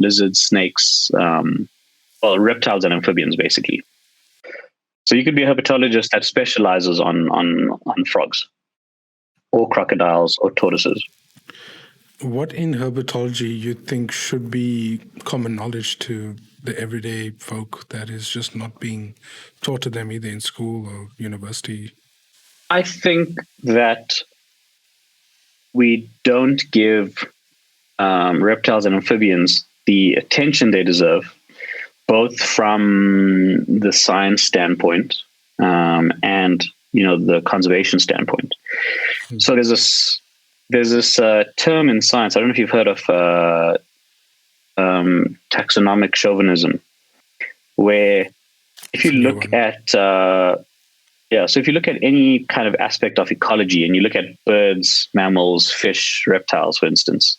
lizards, snakes, reptiles and amphibians, basically. So you could be a herpetologist that specializes on frogs, or crocodiles, or tortoises. What in herpetology you think should be common knowledge to the everyday folk that is just not being taught to them either in school or university? I think that we don't give reptiles and amphibians the attention they deserve, both from the science standpoint and the conservation standpoint. Mm-hmm. So there's this term in science. I don't know if you've heard of taxonomic chauvinism, where if you look at so if you look at any kind of aspect of ecology and you look at birds, mammals, fish, reptiles, for instance,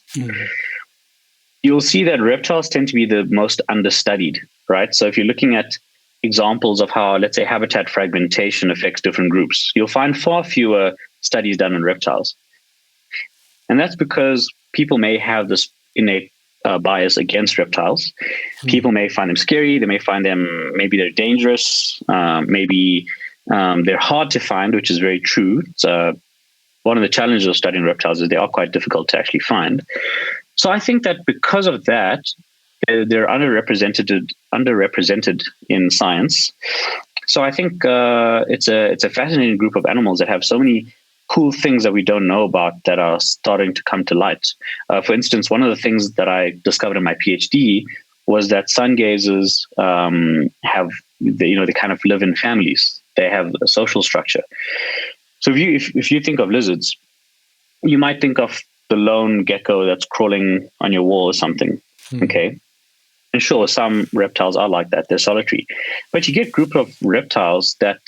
you'll see that reptiles tend to be the most understudied, right? So if you're looking at examples of how, let's say, habitat fragmentation affects different groups, you'll find far fewer studies done on reptiles. And that's because people may have this innate bias against reptiles. People may find them scary. They may find them, maybe they're dangerous. Maybe they're hard to find, which is very true. So one of the challenges of studying reptiles is they are quite difficult to actually find. So I think that because of that, they're underrepresented in science. So I think it's a fascinating group of animals that have so many cool things that we don't know about that are starting to come to light. For instance, one of the things that I discovered in my PhD was that sun gazers they kind of live in families. They have a social structure. So if you think of lizards, you might think of the lone gecko that's crawling on your wall or something. Okay. And sure, some reptiles are like that. They're solitary. But you get a group of reptiles that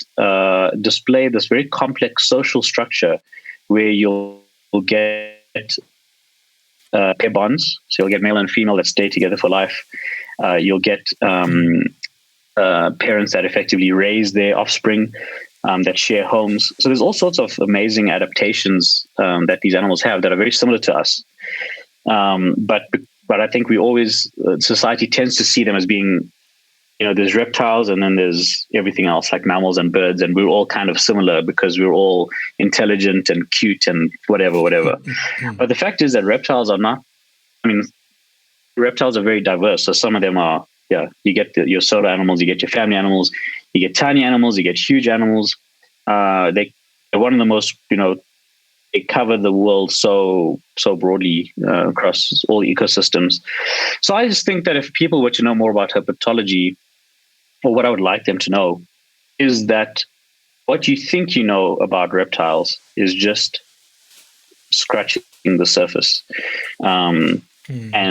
display this very complex social structure where you'll get pair bonds. So you'll get male and female that stay together for life. You'll get parents that effectively raise their offspring that share homes. So there's all sorts of amazing adaptations that these animals have that are very similar to us. But I think society tends to see them as being, there's reptiles and then there's everything else like mammals and birds. And we're all kind of similar because we're all intelligent and cute and whatever. But the fact is that reptiles are not, reptiles are very diverse. So some of them are, you get your solar animals, you get your family animals, you get tiny animals, you get huge animals. They're one of the most, they cover the world so broadly across all ecosystems. So I just think that if people were to know more about herpetology, or what I would like them to know, is that what you think you know about reptiles is just scratching the surface. And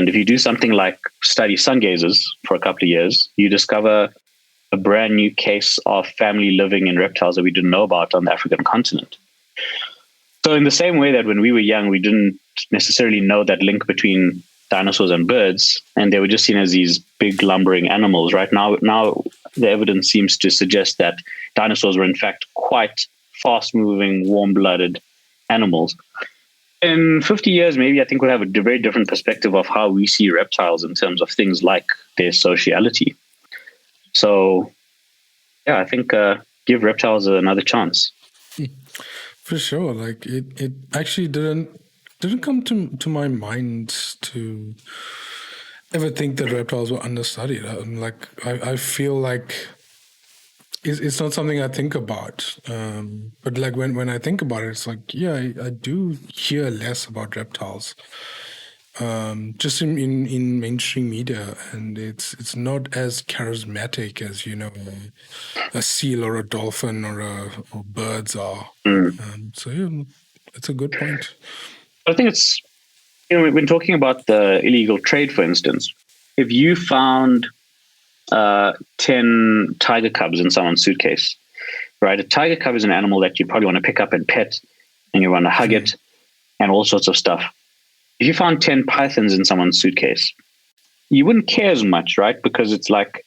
if you do something like study sun gazers for a couple of years, you discover a brand new case of family living in reptiles that we didn't know about on the African continent. So in the same way that when we were young, we didn't necessarily know that link between dinosaurs and birds, and they were just seen as these big lumbering animals. Right now the evidence seems to suggest that dinosaurs were in fact quite fast-moving, warm-blooded animals. In 50 years, maybe I think we'll have a very different perspective of how we see reptiles in terms of things like their sociality. So, I think give reptiles another chance. For sure. Like it actually didn't come to my mind to ever think that reptiles were understudied. I feel like it's not something I think about. But like when I think about it, it's like, yeah, I do hear less about reptiles. Just in mainstream media, and it's not as charismatic as a seal or a dolphin or birds are. Mm. So yeah, that's a good point. I think it's, when talking about the illegal trade, for instance, if you found 10 tiger cubs in someone's suitcase, right? A tiger cub is an animal that you probably want to pick up and pet, and you want to hug it and all sorts of stuff. If you found 10 pythons in someone's suitcase, you wouldn't care as much, right? Because it's like,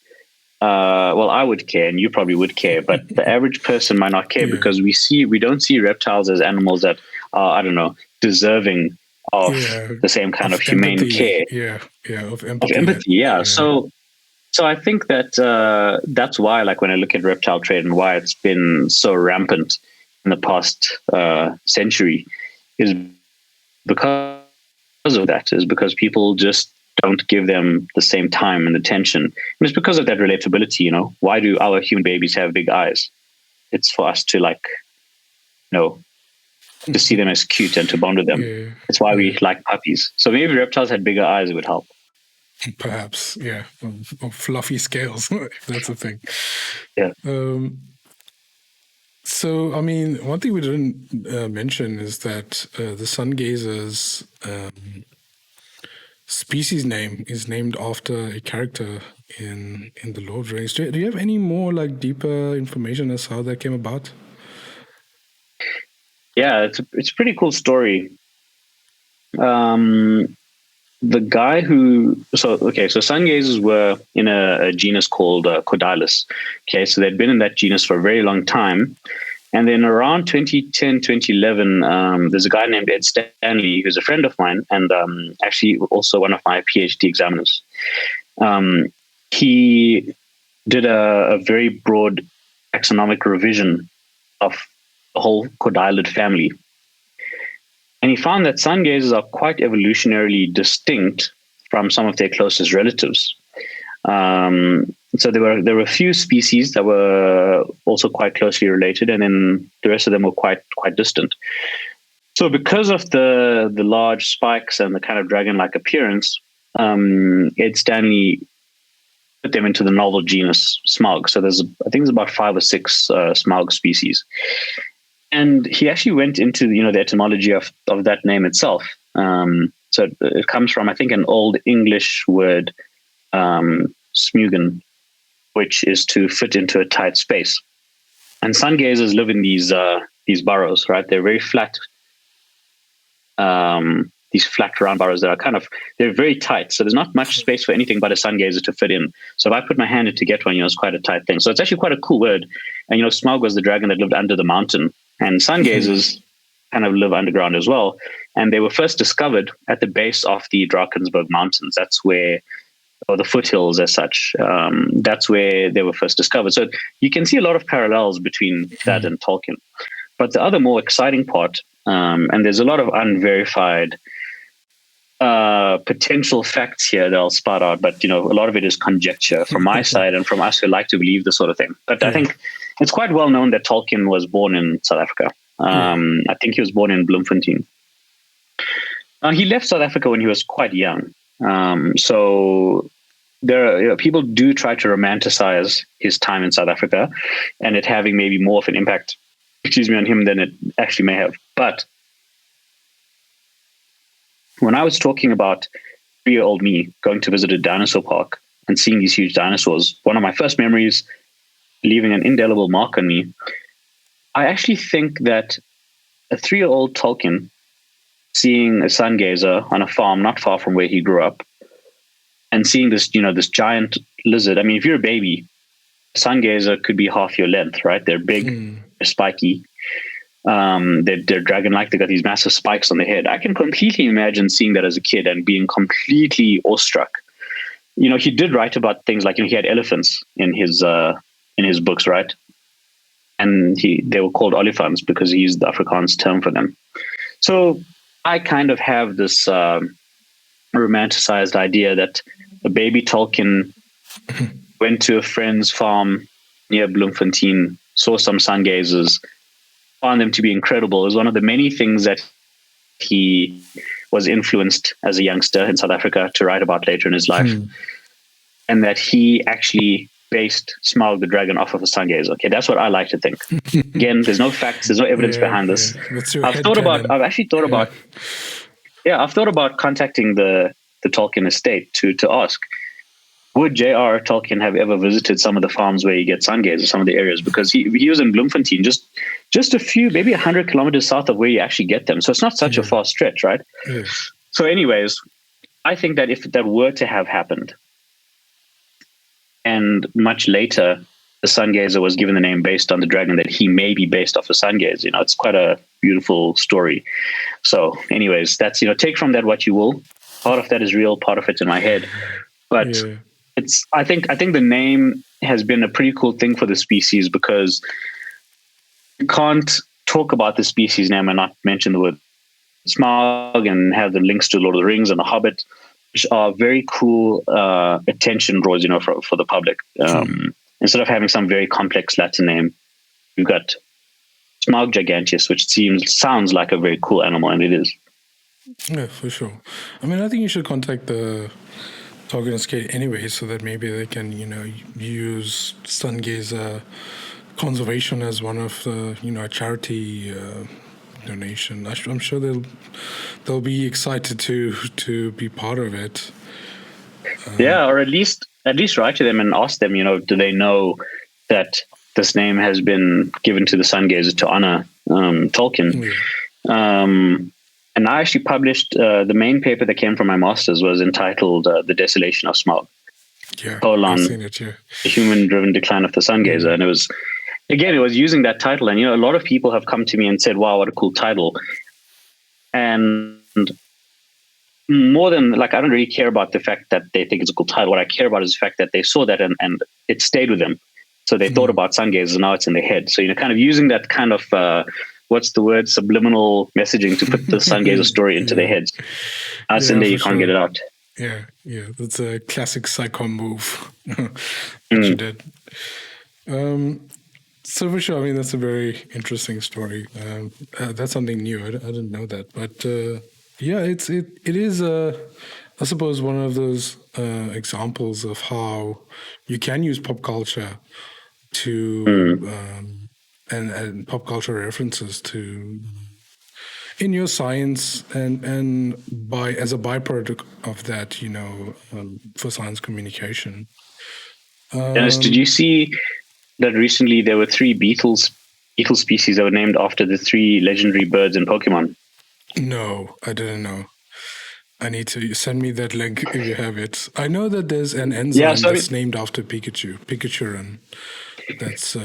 well, I would care and you probably would care, but the average person might not care because we don't see reptiles as animals that are, I don't know, deserving of the same kind of humane empathy. care. Of empathy. Of empathy, yeah. So I think that that's why, like, when I look at reptile trade and why it's been so rampant in the past century, is because of that. Is because people just don't give them the same time and attention, and it's because of that relatability. Why do our human babies have big eyes? It's for us to to see them as cute and to bond with them. It's why we like puppies. So maybe reptiles had bigger eyes, it would help. Perhaps, yeah. Or fluffy scales, if that's a thing. Yeah. So, I mean, one thing we didn't mention is that the sun gazer's species name is named after a character in the Lord of the Rings. Do you have any more deeper information as to how that came about? Yeah, it's a pretty cool story. The guy so sun gazers were in a genus called Cordylus. Okay, so they'd been in that genus for a very long time. And then around 2010, 2011, there's a guy named Ed Stanley, who's a friend of mine and actually also one of my PhD examiners. He did a very broad taxonomic revision of the whole Cordylid family. And he found that sun gazers are quite evolutionarily distinct from some of their closest relatives. So there were a few species that were also quite closely related, and then the rest of them were quite distant. So because of the large spikes and the kind of dragon-like appearance, Ed Stanley put them into the novel genus Smaug. So I think there's about 5 or 6 Smaug species. And he actually went into the etymology of that name itself. So it comes from, I think, an Old English word, smugen, which is to fit into a tight space. And sun gazers live in these burrows, right? They're very flat, these flat round burrows that are they're very tight. So there's not much space for anything but a sun gazer to fit in. So if I put my hand in to get one, it's quite a tight thing. So it's actually quite a cool word. And Smaug was the dragon that lived under the mountain, and sun gazers kind of live underground as well. And they were first discovered at the base of the Drakensberg Mountains. That's where, or the foothills as such, that's where they were first discovered. So you can see a lot of parallels between that and Tolkien. But the other more exciting part, and there's a lot of unverified potential facts here that I'll spot out, but a lot of it is conjecture from my side and from us who like to believe this sort of thing. But I think it's quite well known that Tolkien was born in South Africa. I think he was born in Bloemfontein. He left South Africa when he was quite young. So there are, people do try to romanticize his time in South Africa and it having maybe more of an impact, on him than it actually may have. But when I was talking about 3-year-old me going to visit a dinosaur park and seeing these huge dinosaurs, one of my first memories, leaving an indelible mark on me, I actually think that a 3-year-old Tolkien seeing a sun gazer on a farm not far from where he grew up and seeing this, this giant lizard. I mean, if you're a baby, a sun gazer could be half your length, right? They're big, they're spiky. They're dragon-like. They got these massive spikes on their head. I can completely imagine seeing that as a kid and being completely awestruck. He did write about things like he had elephants in his books, right? And they were called olifants because he used the Afrikaans term for them. So I kind of have this romanticized idea that a baby Tolkien went to a friend's farm near Bloemfontein, saw some sun gazers, found them to be incredible. It was one of the many things that he was influenced as a youngster in South Africa to write about later in his life. And that he actually based Smaug the dragon off of a sun gazer. Okay, that's what I like to think. Again, there's no facts, there's no evidence behind this. I've thought about contacting the Tolkien estate to ask, would J.R. Tolkien have ever visited some of the farms where you get sun gazers, some of the areas? Because he was in Bloemfontein, just a few, maybe 100 kilometers south of where you actually get them. So it's not such a far stretch, right? Yeah. So anyways, I think that if that were to have happened, and much later, the sun gazer was given the name based on the dragon, that he may be based off a sun gazer. It's quite a beautiful story. So anyways, that's, take from that what you will. Part of that is real, part of it's in my head. But I think the name has been a pretty cool thing for the species, because you can't talk about the species name and not mention the word Smaug and have the links to Lord of the Rings and The Hobbit, which are very cool attention draws, for the public. Instead of having some very complex Latin name, you've got Smaug giganteus, which sounds like a very cool animal, and it is. Yeah, for sure. I mean, I think you should contact the Tolkien estate anyway, so that maybe they can, use sun gazer conservation as one of the, a charity donation. I'm sure they'll be excited to be part of it. Or at least write to them and ask them, do they know that this name has been given to the sun gazer to honor Tolkien? And I actually published the main paper that came from my master's was entitled "The Desolation of Smaug." I've seen it. The human-driven decline of the sun gazer, and it was using that title. And a lot of people have come to me and said, "Wow, what a cool title!" And more than I don't really care about the fact that they think it's a cool title. What I care about is the fact that they saw that and it stayed with them. So they thought about sun gazers, and now it's in their head. So kind of using that kind of what's the word, subliminal messaging to put the sun gazer story into their heads. It's in there, you can't get it out. Yeah, that's a classic scicomm move that you did. So for sure, I mean, that's a very interesting story. That's something new. I didn't know that, but it is I suppose one of those examples of how you can use pop culture to and pop culture references to in your science and as a byproduct of that, for science communication. Dennis, did you see that recently there were 3 beetle species that were named after the 3 legendary birds in Pokemon? No, I didn't know. I need to send me that link if you have it. I know that there's an enzyme that's named after Pikachu, that's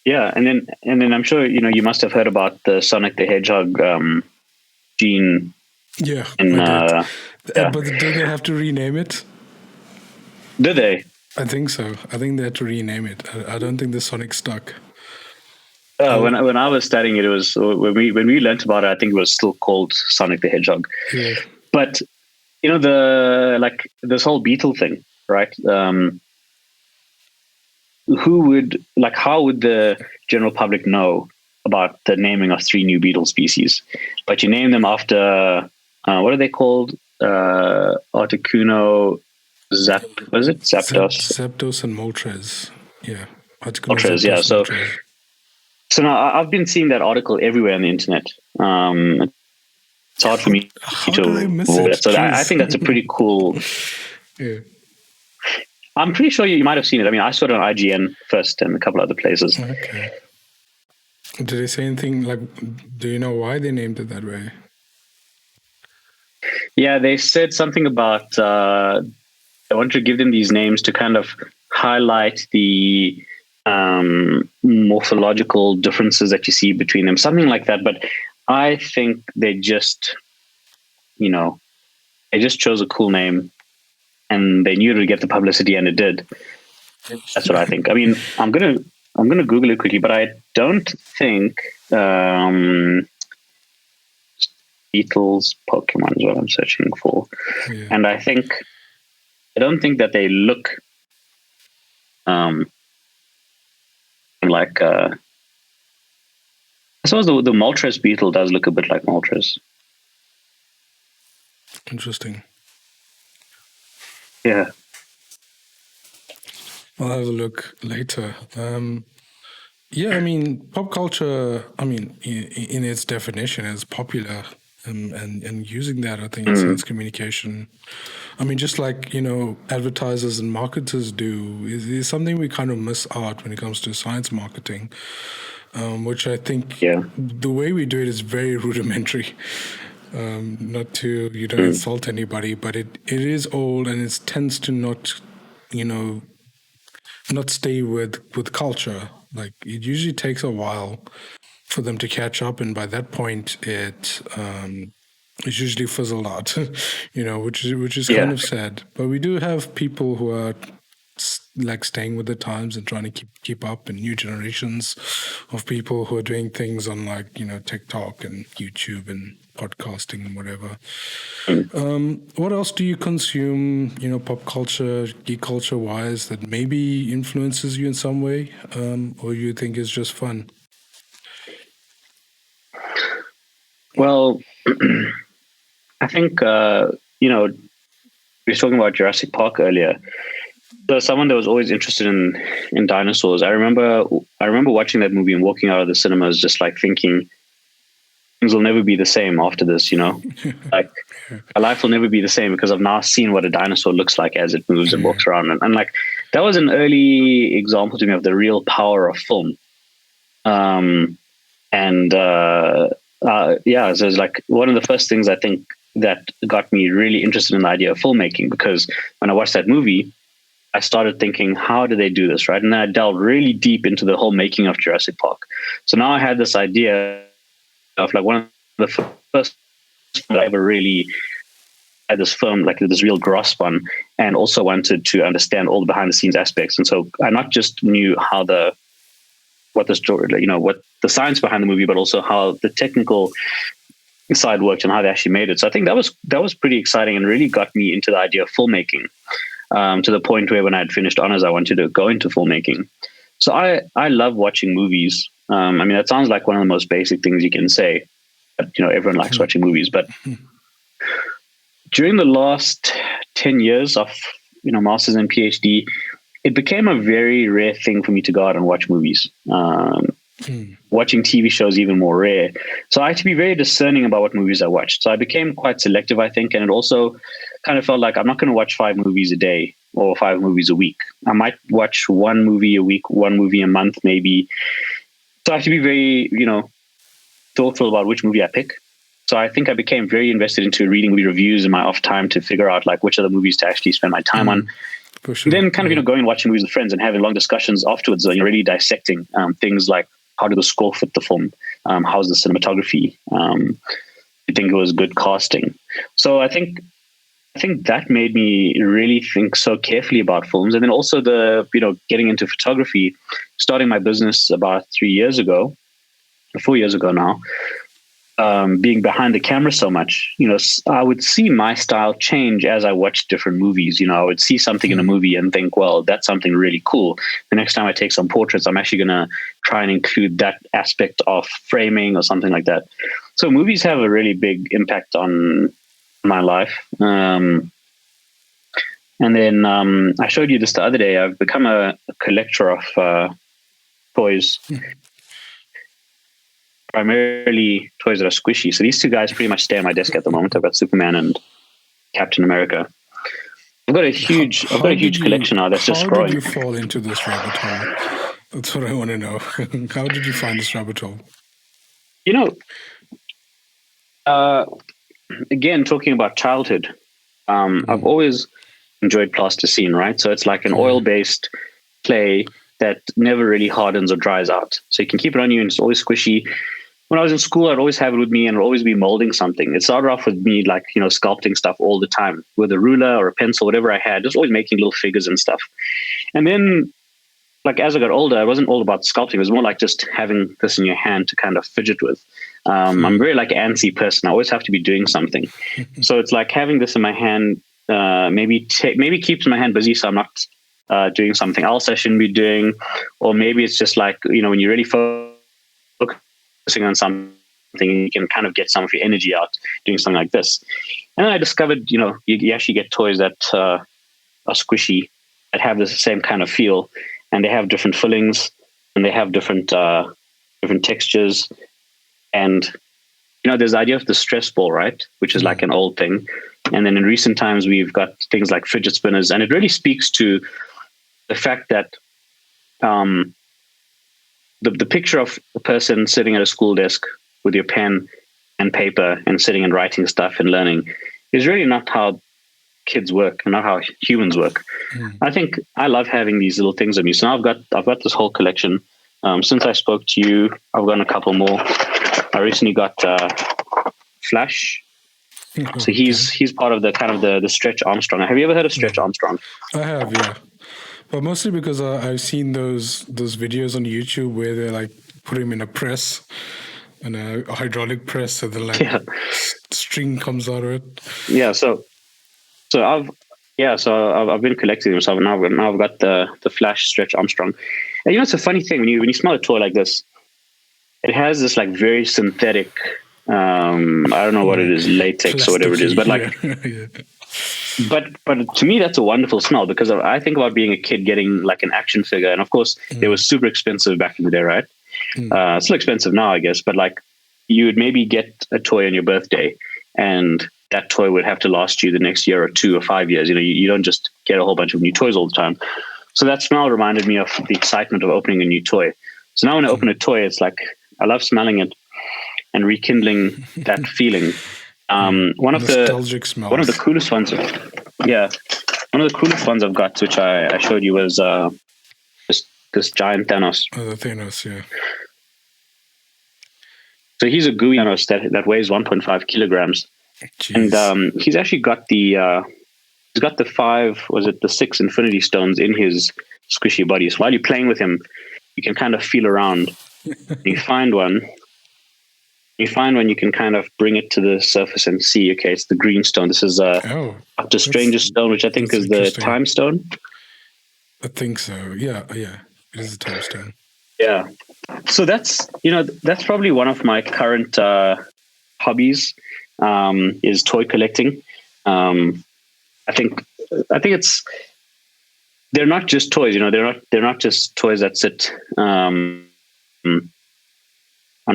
and then I'm sure you must have heard about the Sonic the Hedgehog gene. Yeah, I did. But do they have to rename it? Did they? I think so. I think they had to rename it. I don't think the Sonic stuck. When I was studying it, it was when we learned about it. I think it was still called Sonic the Hedgehog. Yeah. But this whole beetle thing, right? How would the general public know about the naming of 3 new beetle species? But you name them after what are they called? Articuno, was it Zapdos? Zapdos and Moltres. Yeah. Moltres, yeah. So now I've been seeing that article everywhere on the internet. It's hard for me to avoid it. So I think that's a pretty cool. Yeah. I'm pretty sure you might have seen it. I mean, I saw it on IGN first and a couple other places. Okay. Did they say anything do you know why they named it that way? Yeah, they said something about they want to give them these names to kind of highlight the morphological differences that you see between them, something like that. But I think they just, chose a cool name, and they knew it would get the publicity, and it did. That's what I think. I mean, I'm gonna Google it quickly, but I don't think Beetles Pokemon is what I'm searching for, and I don't think that they look like I suppose the Maltese beetle does look a bit like Maltese. Interesting. Yeah. I'll have a look later. Yeah, I mean, pop culture, I mean, in its definition, is popular. And using that, I think, in science communication, I mean, just like, advertisers and marketers do, is something we kind of miss out when it comes to science marketing, which I think the way we do it is very rudimentary. Not to, insult anybody, but it is old, and it tends to not, not stay with culture. Like, it usually takes a while for them to catch up, and by that point it's usually fizzled out, which is kind of sad. But we do have people who are like staying with the times and trying to keep up, and new generations of people who are doing things on, like, TikTok and YouTube and podcasting and whatever. What else do you consume, pop culture, geek culture wise, that maybe influences you in some way, or you think is just fun? Well, I think, we were talking about Jurassic Park earlier. So someone that was always interested in dinosaurs. I remember watching that movie and walking out of the cinemas just like thinking, things will never be the same after this, like my life will never be the same because I've now seen what a dinosaur looks like as it moves and walks around. And like, that was an early example to me of the real power of film. So it's like one of the first things I think that got me really interested in the idea of filmmaking, because when I watched that movie, I started thinking, how do they do this, right? And then I delved really deep into the whole making of Jurassic Park. So now I had this idea of, like, one of the first that I ever really had this film, like this real grasp on, and also wanted to understand all the behind the scenes aspects. And so I not just knew what the story, what the science behind the movie, but also how the technical side worked and how they actually made it. So I think that was pretty exciting and really got me into the idea of filmmaking, to the point where when I had finished honors, I wanted to go into filmmaking. So I love watching movies. I mean, that sounds like one of the most basic things you can say, but everyone likes watching movies. But during the last 10 years of masters and PhD, it became a very rare thing for me to go out and watch movies. Watching TV shows even more rare. So I had to be very discerning about what movies I watched. So I became quite selective, I think, and it also kind of felt like I'm not going to watch 5 movies a day or 5 movies a week. I might watch 1 movie a week, 1 movie a month, maybe. So I have to be very, thoughtful about which movie I pick. So I think I became very invested into reading movie reviews in my off time to figure out, like, which are the movies to actually spend my time on. For sure. Then kind of, going and watching movies with friends and having long discussions afterwards, and you're really dissecting things like, how did the score fit the film? How's the cinematography? I think it was good casting. So I think that made me really think so carefully about films. And then also getting into photography, starting my business about 4 years ago now, being behind the camera so much, I would see my style change as I watched different movies. I would see something in a movie and think, well, that's something really cool. The next time I take some portraits, I'm actually going to try and include that aspect of framing or something like that. So movies have a really big impact on my life. And then I showed you this the other day. I've become a collector of toys. Primarily toys that are squishy. So these 2 guys pretty much stay on my desk at the moment. I've got Superman and Captain America. I've got a huge collection now that's just growing. How did you fall into this rabbit hole? That's what I want to know. How did you find this rabbit hole? Again, talking about childhood, I've always enjoyed plasticine, right? So it's like an oil-based clay that never really hardens or dries out. So you can keep it on you and it's always squishy. When I was in school, I'd always have it with me and I'd always be molding something. It started off with me, like, sculpting stuff all the time with a ruler or a pencil, whatever I had, just always making little figures and stuff. And then, like, as I got older, it wasn't all about sculpting. It was more like just having this in your hand to kind of fidget with. I'm very like an antsy person. I always have to be doing something. So it's like having this in my hand, maybe keeps my hand busy. So I'm not doing something else I shouldn't be doing, or maybe it's just like, when you're really focusing on something, you can kind of get some of your energy out doing something like this. And then I discovered, you actually get toys that are squishy, that have the same kind of feel, and they have different fillings, and they have different textures. And there's the idea of the stress ball, right, which is like an old thing. And then in recent times, we've got things like fidget spinners, and it really speaks to the fact that the picture of a person sitting at a school desk with your pen and paper and sitting and writing stuff and learning is really not how kids work and not how humans work. I think I love having these little things of me. So now I've got this whole collection. Since I spoke to you, I've gotten a couple more. I recently got Flash. So he's part of the kind of the Stretch Armstrong. Have you ever heard of Stretch Armstrong? I have, yeah. But mostly because I've seen those videos on YouTube where they like put him in a press, and a hydraulic press, so the string comes out of it. Yeah. So I've been collecting them. So now I've got the Flash Stretch Armstrong. And it's a funny thing when you smell a toy like this, it has this like very synthetic. I don't know what it is, latex or whatever it is, but like. Yeah. But to me, that's a wonderful smell, because I think about being a kid getting like an action figure. And of course, they were super expensive back in the day, right? It's still expensive now, I guess. But like, you would maybe get a toy on your birthday, and that toy would have to last you the next year or 2 or 5 years. You don't just get a whole bunch of new toys all the time. So that smell reminded me of the excitement of opening a new toy. So now when I open a toy, it's like, I love smelling it and rekindling that feeling. One of the coolest ones. Yeah. One of the coolest ones I've got, which I showed you, was this giant Thanos. Oh, the Thanos, yeah. So he's a gooey Thanos that weighs 1.5 kilograms. Jeez. And he's actually got the 6 Infinity Stones in his squishy body. So while you're playing with him, you can kind of feel around. You find one, you can kind of bring it to the surface and see, okay, it's the green stone. This is Dr. Strange's stone, which I think is the time stone. I think so. Yeah. It is a time stone. Yeah. So that's probably one of my current hobbies, is toy collecting. I think they're not just toys, they're not just toys that sit on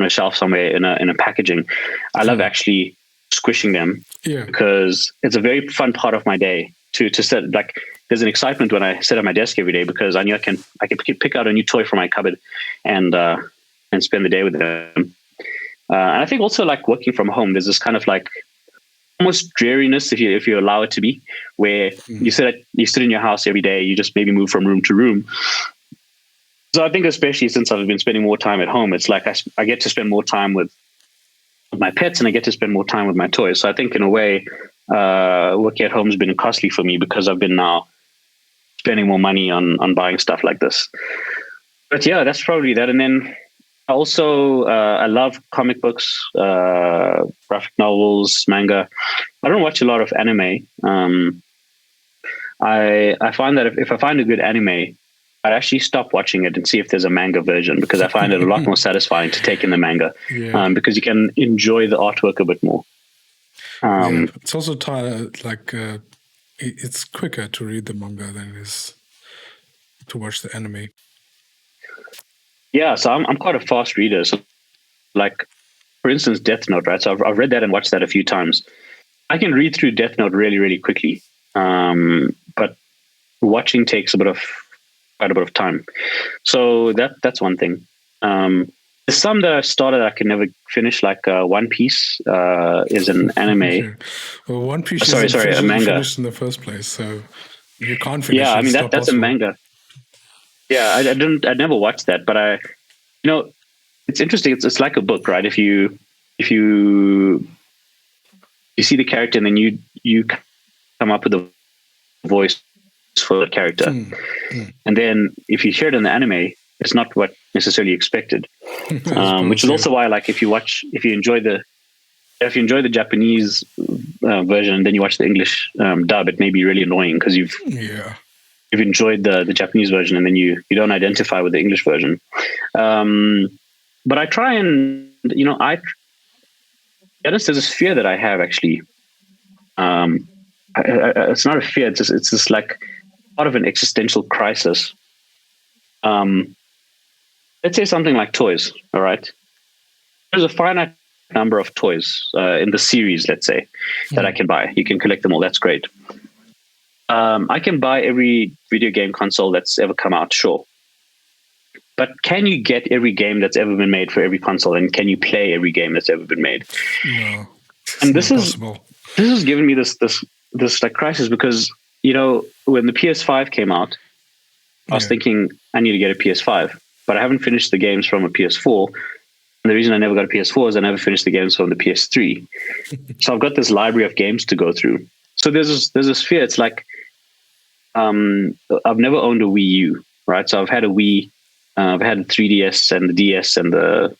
a shelf somewhere in a packaging. I love actually squishing them, because it's a very fun part of my day to sit. Like, there's an excitement when I sit at my desk every day, because I know I can pick out a new toy from my cupboard and spend the day with them. And I think also, like, working from home, there's this kind of like almost dreariness, if you allow it to be, where you sit in your house every day, you just maybe move from room to room. So I think, especially since I've been spending more time at home, it's like I get to spend more time with my pets, and I get to spend more time with my toys. So I think, in a way, working at home has been costly for me, because I've been now spending more money on buying stuff like this. But yeah, that's probably that. And then also, I love comic books, graphic novels, manga. I don't watch a lot of anime. I find that if I find a good anime, I'd actually stop watching it and see if there's a manga version, because I find it a lot more satisfying to take in the manga, because you can enjoy the artwork a bit more. It's also it's quicker to read the manga than it is to watch the anime. Yeah, so I'm quite a fast reader. So, like, for instance, Death Note, right? So I've read that and watched that a few times. I can read through Death Note really, really quickly, but watching takes quite a bit of time. So that's one thing. There's some that I started I can never finish, like One Piece is an anime. Well, One Piece a manga. Finished in the first place, so you can't finish. Yeah, I mean that's a manga. Yeah, I never watched that, but it's interesting. It's like a book, right? If you see the character, and then you come up with a voice for the character, and then if you hear it in the anime, it's not what necessarily expected. Which is also why, like, if you enjoy the Japanese version and then you watch the English dub, it may be really annoying because you've enjoyed the Japanese version, and then you don't identify with the English version. But I try and, there's this fear that I have actually. It's not a fear. It's just like part of an existential crisis. Let's say something like toys. All right, there's a finite number of toys in the series, let's say, that I can buy. You can collect them all. That's great. I can buy every video game console that's ever come out, sure. But can you get every game that's ever been made for every console, and can you play every game that's ever been made? No, and this has given me this like crisis, because when the PS5 came out, I was thinking I need to get a PS5, but I haven't finished the games from a PS4. And the reason I never got a PS4 is I never finished the games from the PS3. So I've got this library of games to go through. So there's this fear. It's like I've never owned a Wii U, right? So I've had a Wii, I've had a 3DS and the DS and the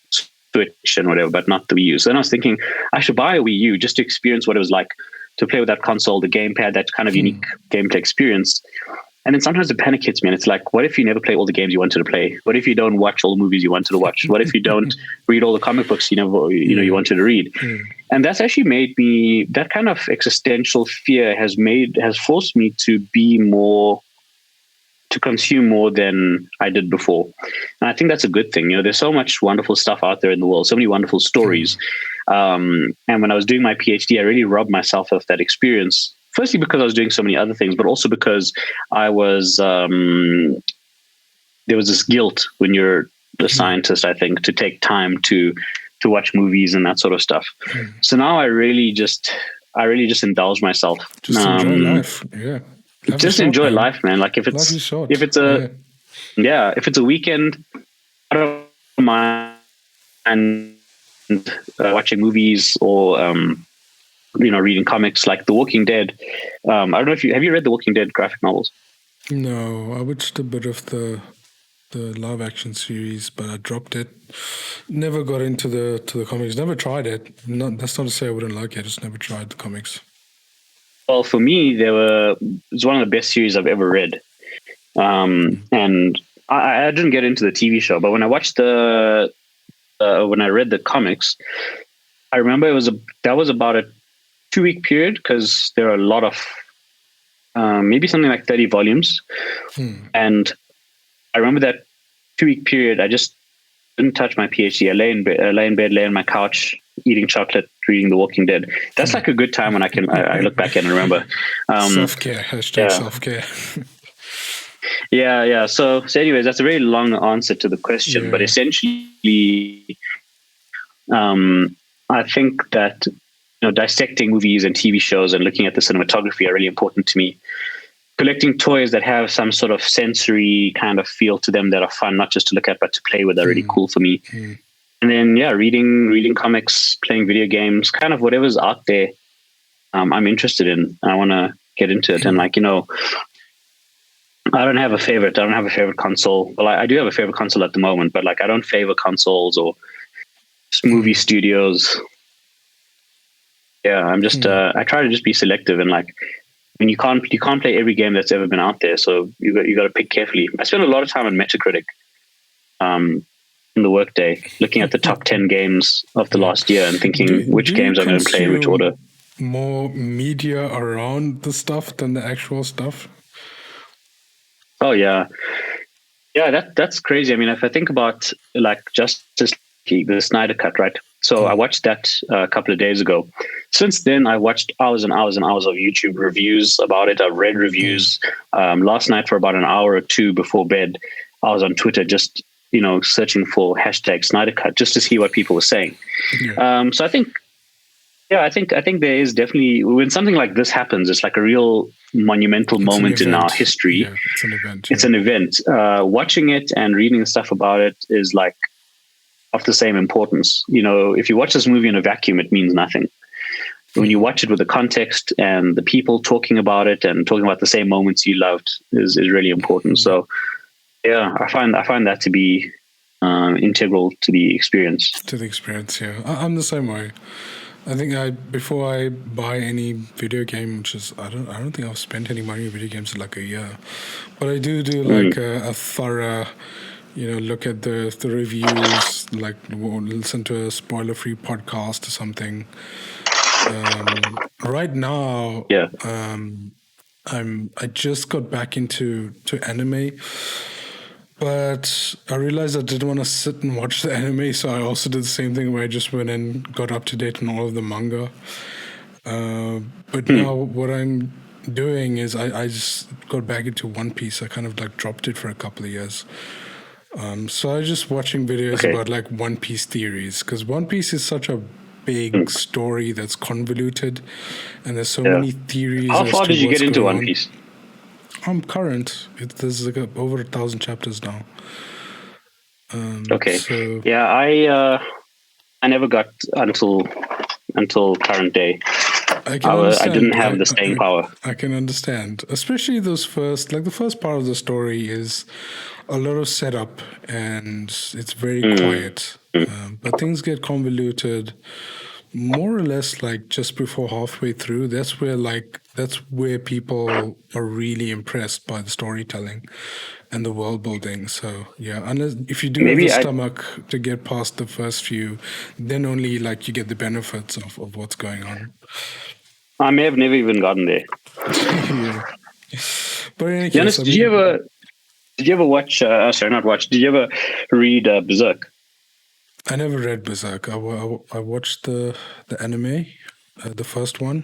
Switch and whatever, but not the Wii U. So then I was thinking I should buy a Wii U just to experience what it was like to play with that console, the gamepad, that kind of unique gameplay experience. And then sometimes the panic hits me, and it's like, what if you never play all the games you wanted to play? What if you don't watch all the movies you wanted to watch? What if you don't read all the comic books you wanted to read? And that's actually made me, that kind of existential fear has forced me to consume more than I did before. And I think that's a good thing. There's so much wonderful stuff out there in the world, so many wonderful stories. And when I was doing my PhD, I really robbed myself of that experience. Firstly, because I was doing so many other things, but also because I was, there was this guilt when you're a scientist, I think, to take time to watch movies and that sort of stuff. So now I really just indulge myself. Just enjoy life. Yeah. Just enjoy life, man. Like if it's a weekend, I don't mind watching movies or, reading comics like The Walking Dead. I don't know have you read The Walking Dead graphic novels? No, I watched a bit of the live action series, but I dropped it. Never got into the comics. Never tried it. That's not to say I wouldn't like it. I just never tried the comics. Well, for me, it's one of the best series I've ever read. And I didn't get into the TV show, but when I watched when I read the comics, I remember that was about a 2-week period, because there are a lot of maybe something like 30 volumes. And I remember that 2-week period, I just didn't touch my PhD. I lay in bed, lay on my couch, eating chocolate, reading The Walking Dead. That's like a good time when I look back and remember. Self-care, self-care. Yeah. So anyways, that's a very long answer to the question, but essentially, I think that dissecting movies and TV shows and looking at the cinematography are really important to me. Collecting toys that have some sort of sensory kind of feel to them that are fun, not just to look at, but to play with, are really cool for me. And then, reading comics, playing video games, kind of whatever's out there, I'm interested in. I want to get into it. And I don't have a favorite. I don't have a favorite console. Well, I do have a favorite console at the moment, but I don't favor consoles or movie studios. Yeah, I'm just I try to just be selective, and you can't play every game that's ever been out there, so you got to pick carefully. I spend a lot of time on Metacritic in the workday, looking at the top 10 games of the last year and thinking which games I'm going to play in which order. More media around the stuff than the actual stuff? Oh yeah, that's crazy. I mean, if I think about Justice League, the Snyder Cut, right? So I watched that a couple of days ago. Since then, I watched hours and hours and hours of YouTube reviews about it. I've read reviews. Last night, for about an hour or two before bed, I was on Twitter just searching for hashtag Snyder Cut just to see what people were saying. So I think there is definitely, when something like this happens, it's like a real monumental moment in our history. Yeah, it's an event. It's an event. Watching it and reading the stuff about it is of the same importance. If you watch this movie in a vacuum, it means nothing. When you watch it with the context and the people talking about it and talking about the same moments you loved is really important. So yeah, I find that to be integral to the experience. Yeah. I'm the same way. I think before I buy any video game, which is I don't think I've spent any money on video games in like a year, but I do like a thorough, look at the reviews, like listen to a spoiler free podcast or something. Right now, Yeah. I just got back into anime, but I realized I didn't want to sit and watch the anime, so I also did the same thing where I just went and got up to date on all of the manga. But now what I'm doing is I just got back into One Piece. I kind of like dropped it for a couple of years. So I was just watching videos about like One Piece theories, because One Piece is such a big story that's convoluted, and there's so many theories. How far did you get into One on. Piece? I'm current. There's like over 1,000 chapters now. Okay. So, yeah, I never got until current day. I didn't have the staying power. I can understand, especially those the first part of the story is a lot of setup and it's very quiet. But things get convoluted more or less like just before halfway through. That's where people are really impressed by the storytelling and the world building. So yeah, unless if you do have the stomach to get past the first few, then only like you get the benefits of what's going on. I may have never even gotten there. Yeah. But in any case, Giannis, did you ever watch? Sorry, not watch. Did you ever read Berserk? I never read Berserk. I watched the anime, the first one.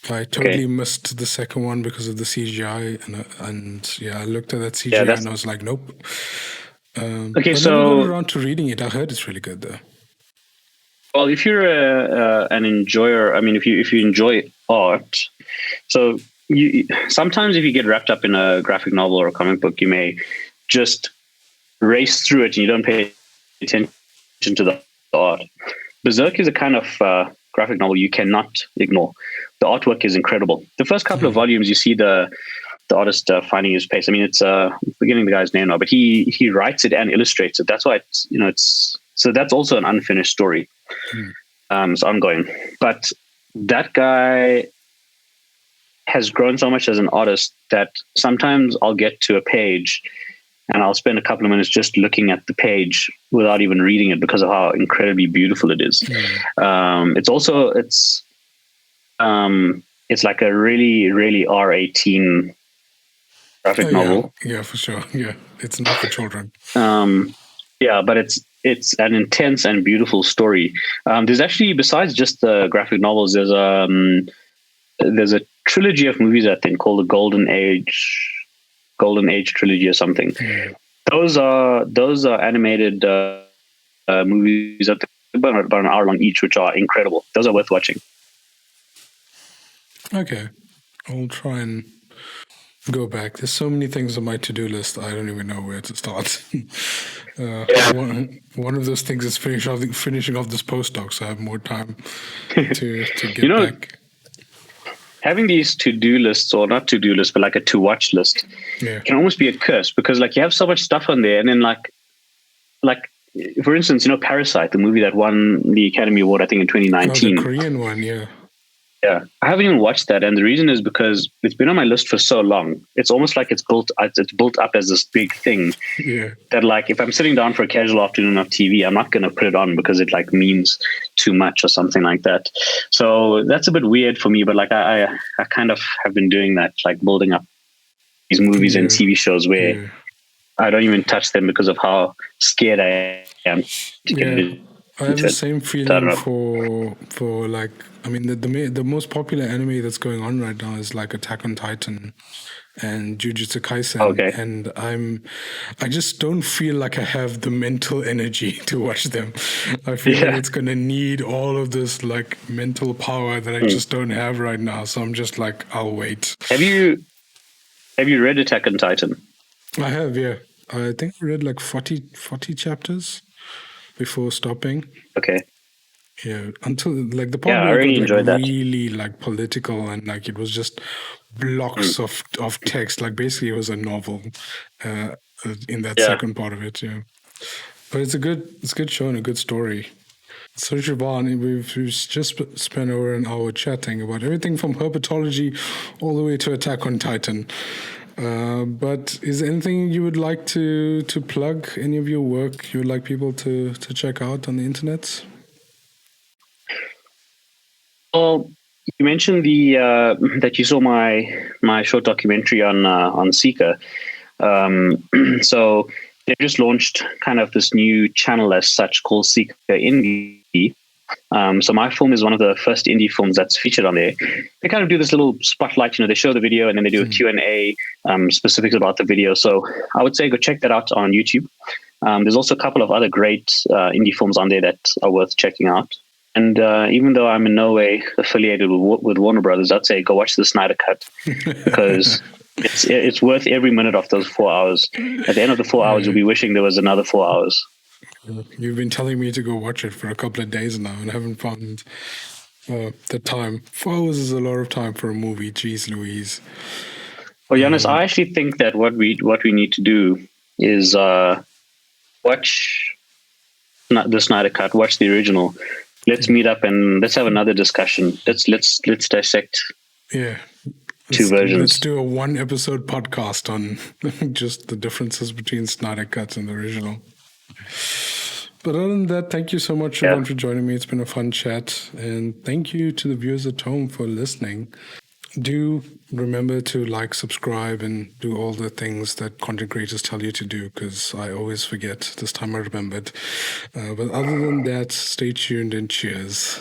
I totally missed the second one because of the CGI, and yeah, I looked at that CGI and I was like, nope. Okay, but so I never got around to reading it. I heard it's really good though. Well, if you're an enjoyer, I mean, if you enjoy art, so sometimes if you get wrapped up in a graphic novel or a comic book, you may just race through it and you don't pay attention to the art. Berserk is a kind of graphic novel you cannot ignore. The artwork is incredible. The first couple of volumes, you see the artist finding his pace. I mean, it's forgetting the guy's name now, but he writes it and illustrates it. That's why it's so that's also an unfinished story. It's ongoing, but that guy has grown so much as an artist that sometimes I'll get to a page and I'll spend a couple of minutes just looking at the page without even reading it because of how incredibly beautiful it is. It's like a really, really R18 graphic novel. Yeah, for sure. Yeah, it's not for children. But it's an intense and beautiful story. There's actually, besides just the graphic novels, there's a trilogy of movies, I think, called the Golden Age trilogy or something. Those are animated movies that are about an hour long each, which are incredible. Those are worth watching. Okay, I'll try and go back. There's so many things on my to-do list. I don't even know where to start. One of those things is finishing off this postdoc, so I have more time to get back. Having these to-do lists, or not to-do lists, but like a to-watch list, can almost be a curse because like you have so much stuff on there, and then like for instance, Parasite, the movie that won the Academy Award, I think in 2019. The Korean one, yeah. Yeah, I haven't even watched that, and the reason is because it's been on my list for so long. It's almost like it's built up as this big thing. Yeah. That like if I'm sitting down for a casual afternoon of TV, I'm not going to put it on because it like means too much or something like that. So that's a bit weird for me, but like I kind of have been doing that, like building up these movies and TV shows where I don't even touch them because of how scared I am to get into. I have the same feeling for like, I mean, the most popular anime that's going on right now is like Attack on Titan and Jujutsu Kaisen. Okay. And I just don't feel like I have the mental energy to watch them. I feel like it's going to need all of this like mental power that I just don't have right now. So I'm just like, I'll wait. Have you read Attack on Titan? I have, yeah. I think I read like 40 chapters before stopping. Okay. Yeah, until like the part I really enjoyed that. Really like political and like it was just blocks of text. Like basically it was a novel in that second part of it. Yeah, but it's a good show and a good story. So, Shivan, we've just spent over an hour chatting about everything from herpetology all the way to Attack on Titan. But is there anything you would like to plug? Any of your work you would like people to check out on the internet? Well, you mentioned the that you saw my short documentary on Seeker. So they just launched kind of this new channel as such called Seeker Indie. So my film is one of the first indie films that's featured on there. They kind of do this little spotlight, they show the video and then they do a Q&A, specifics about the video. So I would say go check that out on YouTube. There's also a couple of other great indie films on there that are worth checking out. And even though I'm in no way affiliated with Warner Brothers, I'd say go watch the Snyder Cut because it's worth every minute of those 4 hours. At the end of the 4 hours, you'll be wishing there was another 4 hours. You've been telling me to go watch it for a couple of days now and haven't found the time. 4 hours is a lot of time for a movie. Jeez Louise. Well, Giannis, I actually think that what we need to do is watch the Snyder Cut, watch the original. Let's meet up and let's have another discussion. Let's dissect. Yeah. Two versions. Let's do a 1-episode podcast on just the differences between Snyder Cuts and the original. But other than that, thank you so much, everyone, for joining me. It's been a fun chat. And thank you to the viewers at home for listening. Do remember to like, subscribe, and do all the things that content creators tell you to do, because I always forget. This time I remembered. But other than that, stay tuned and cheers.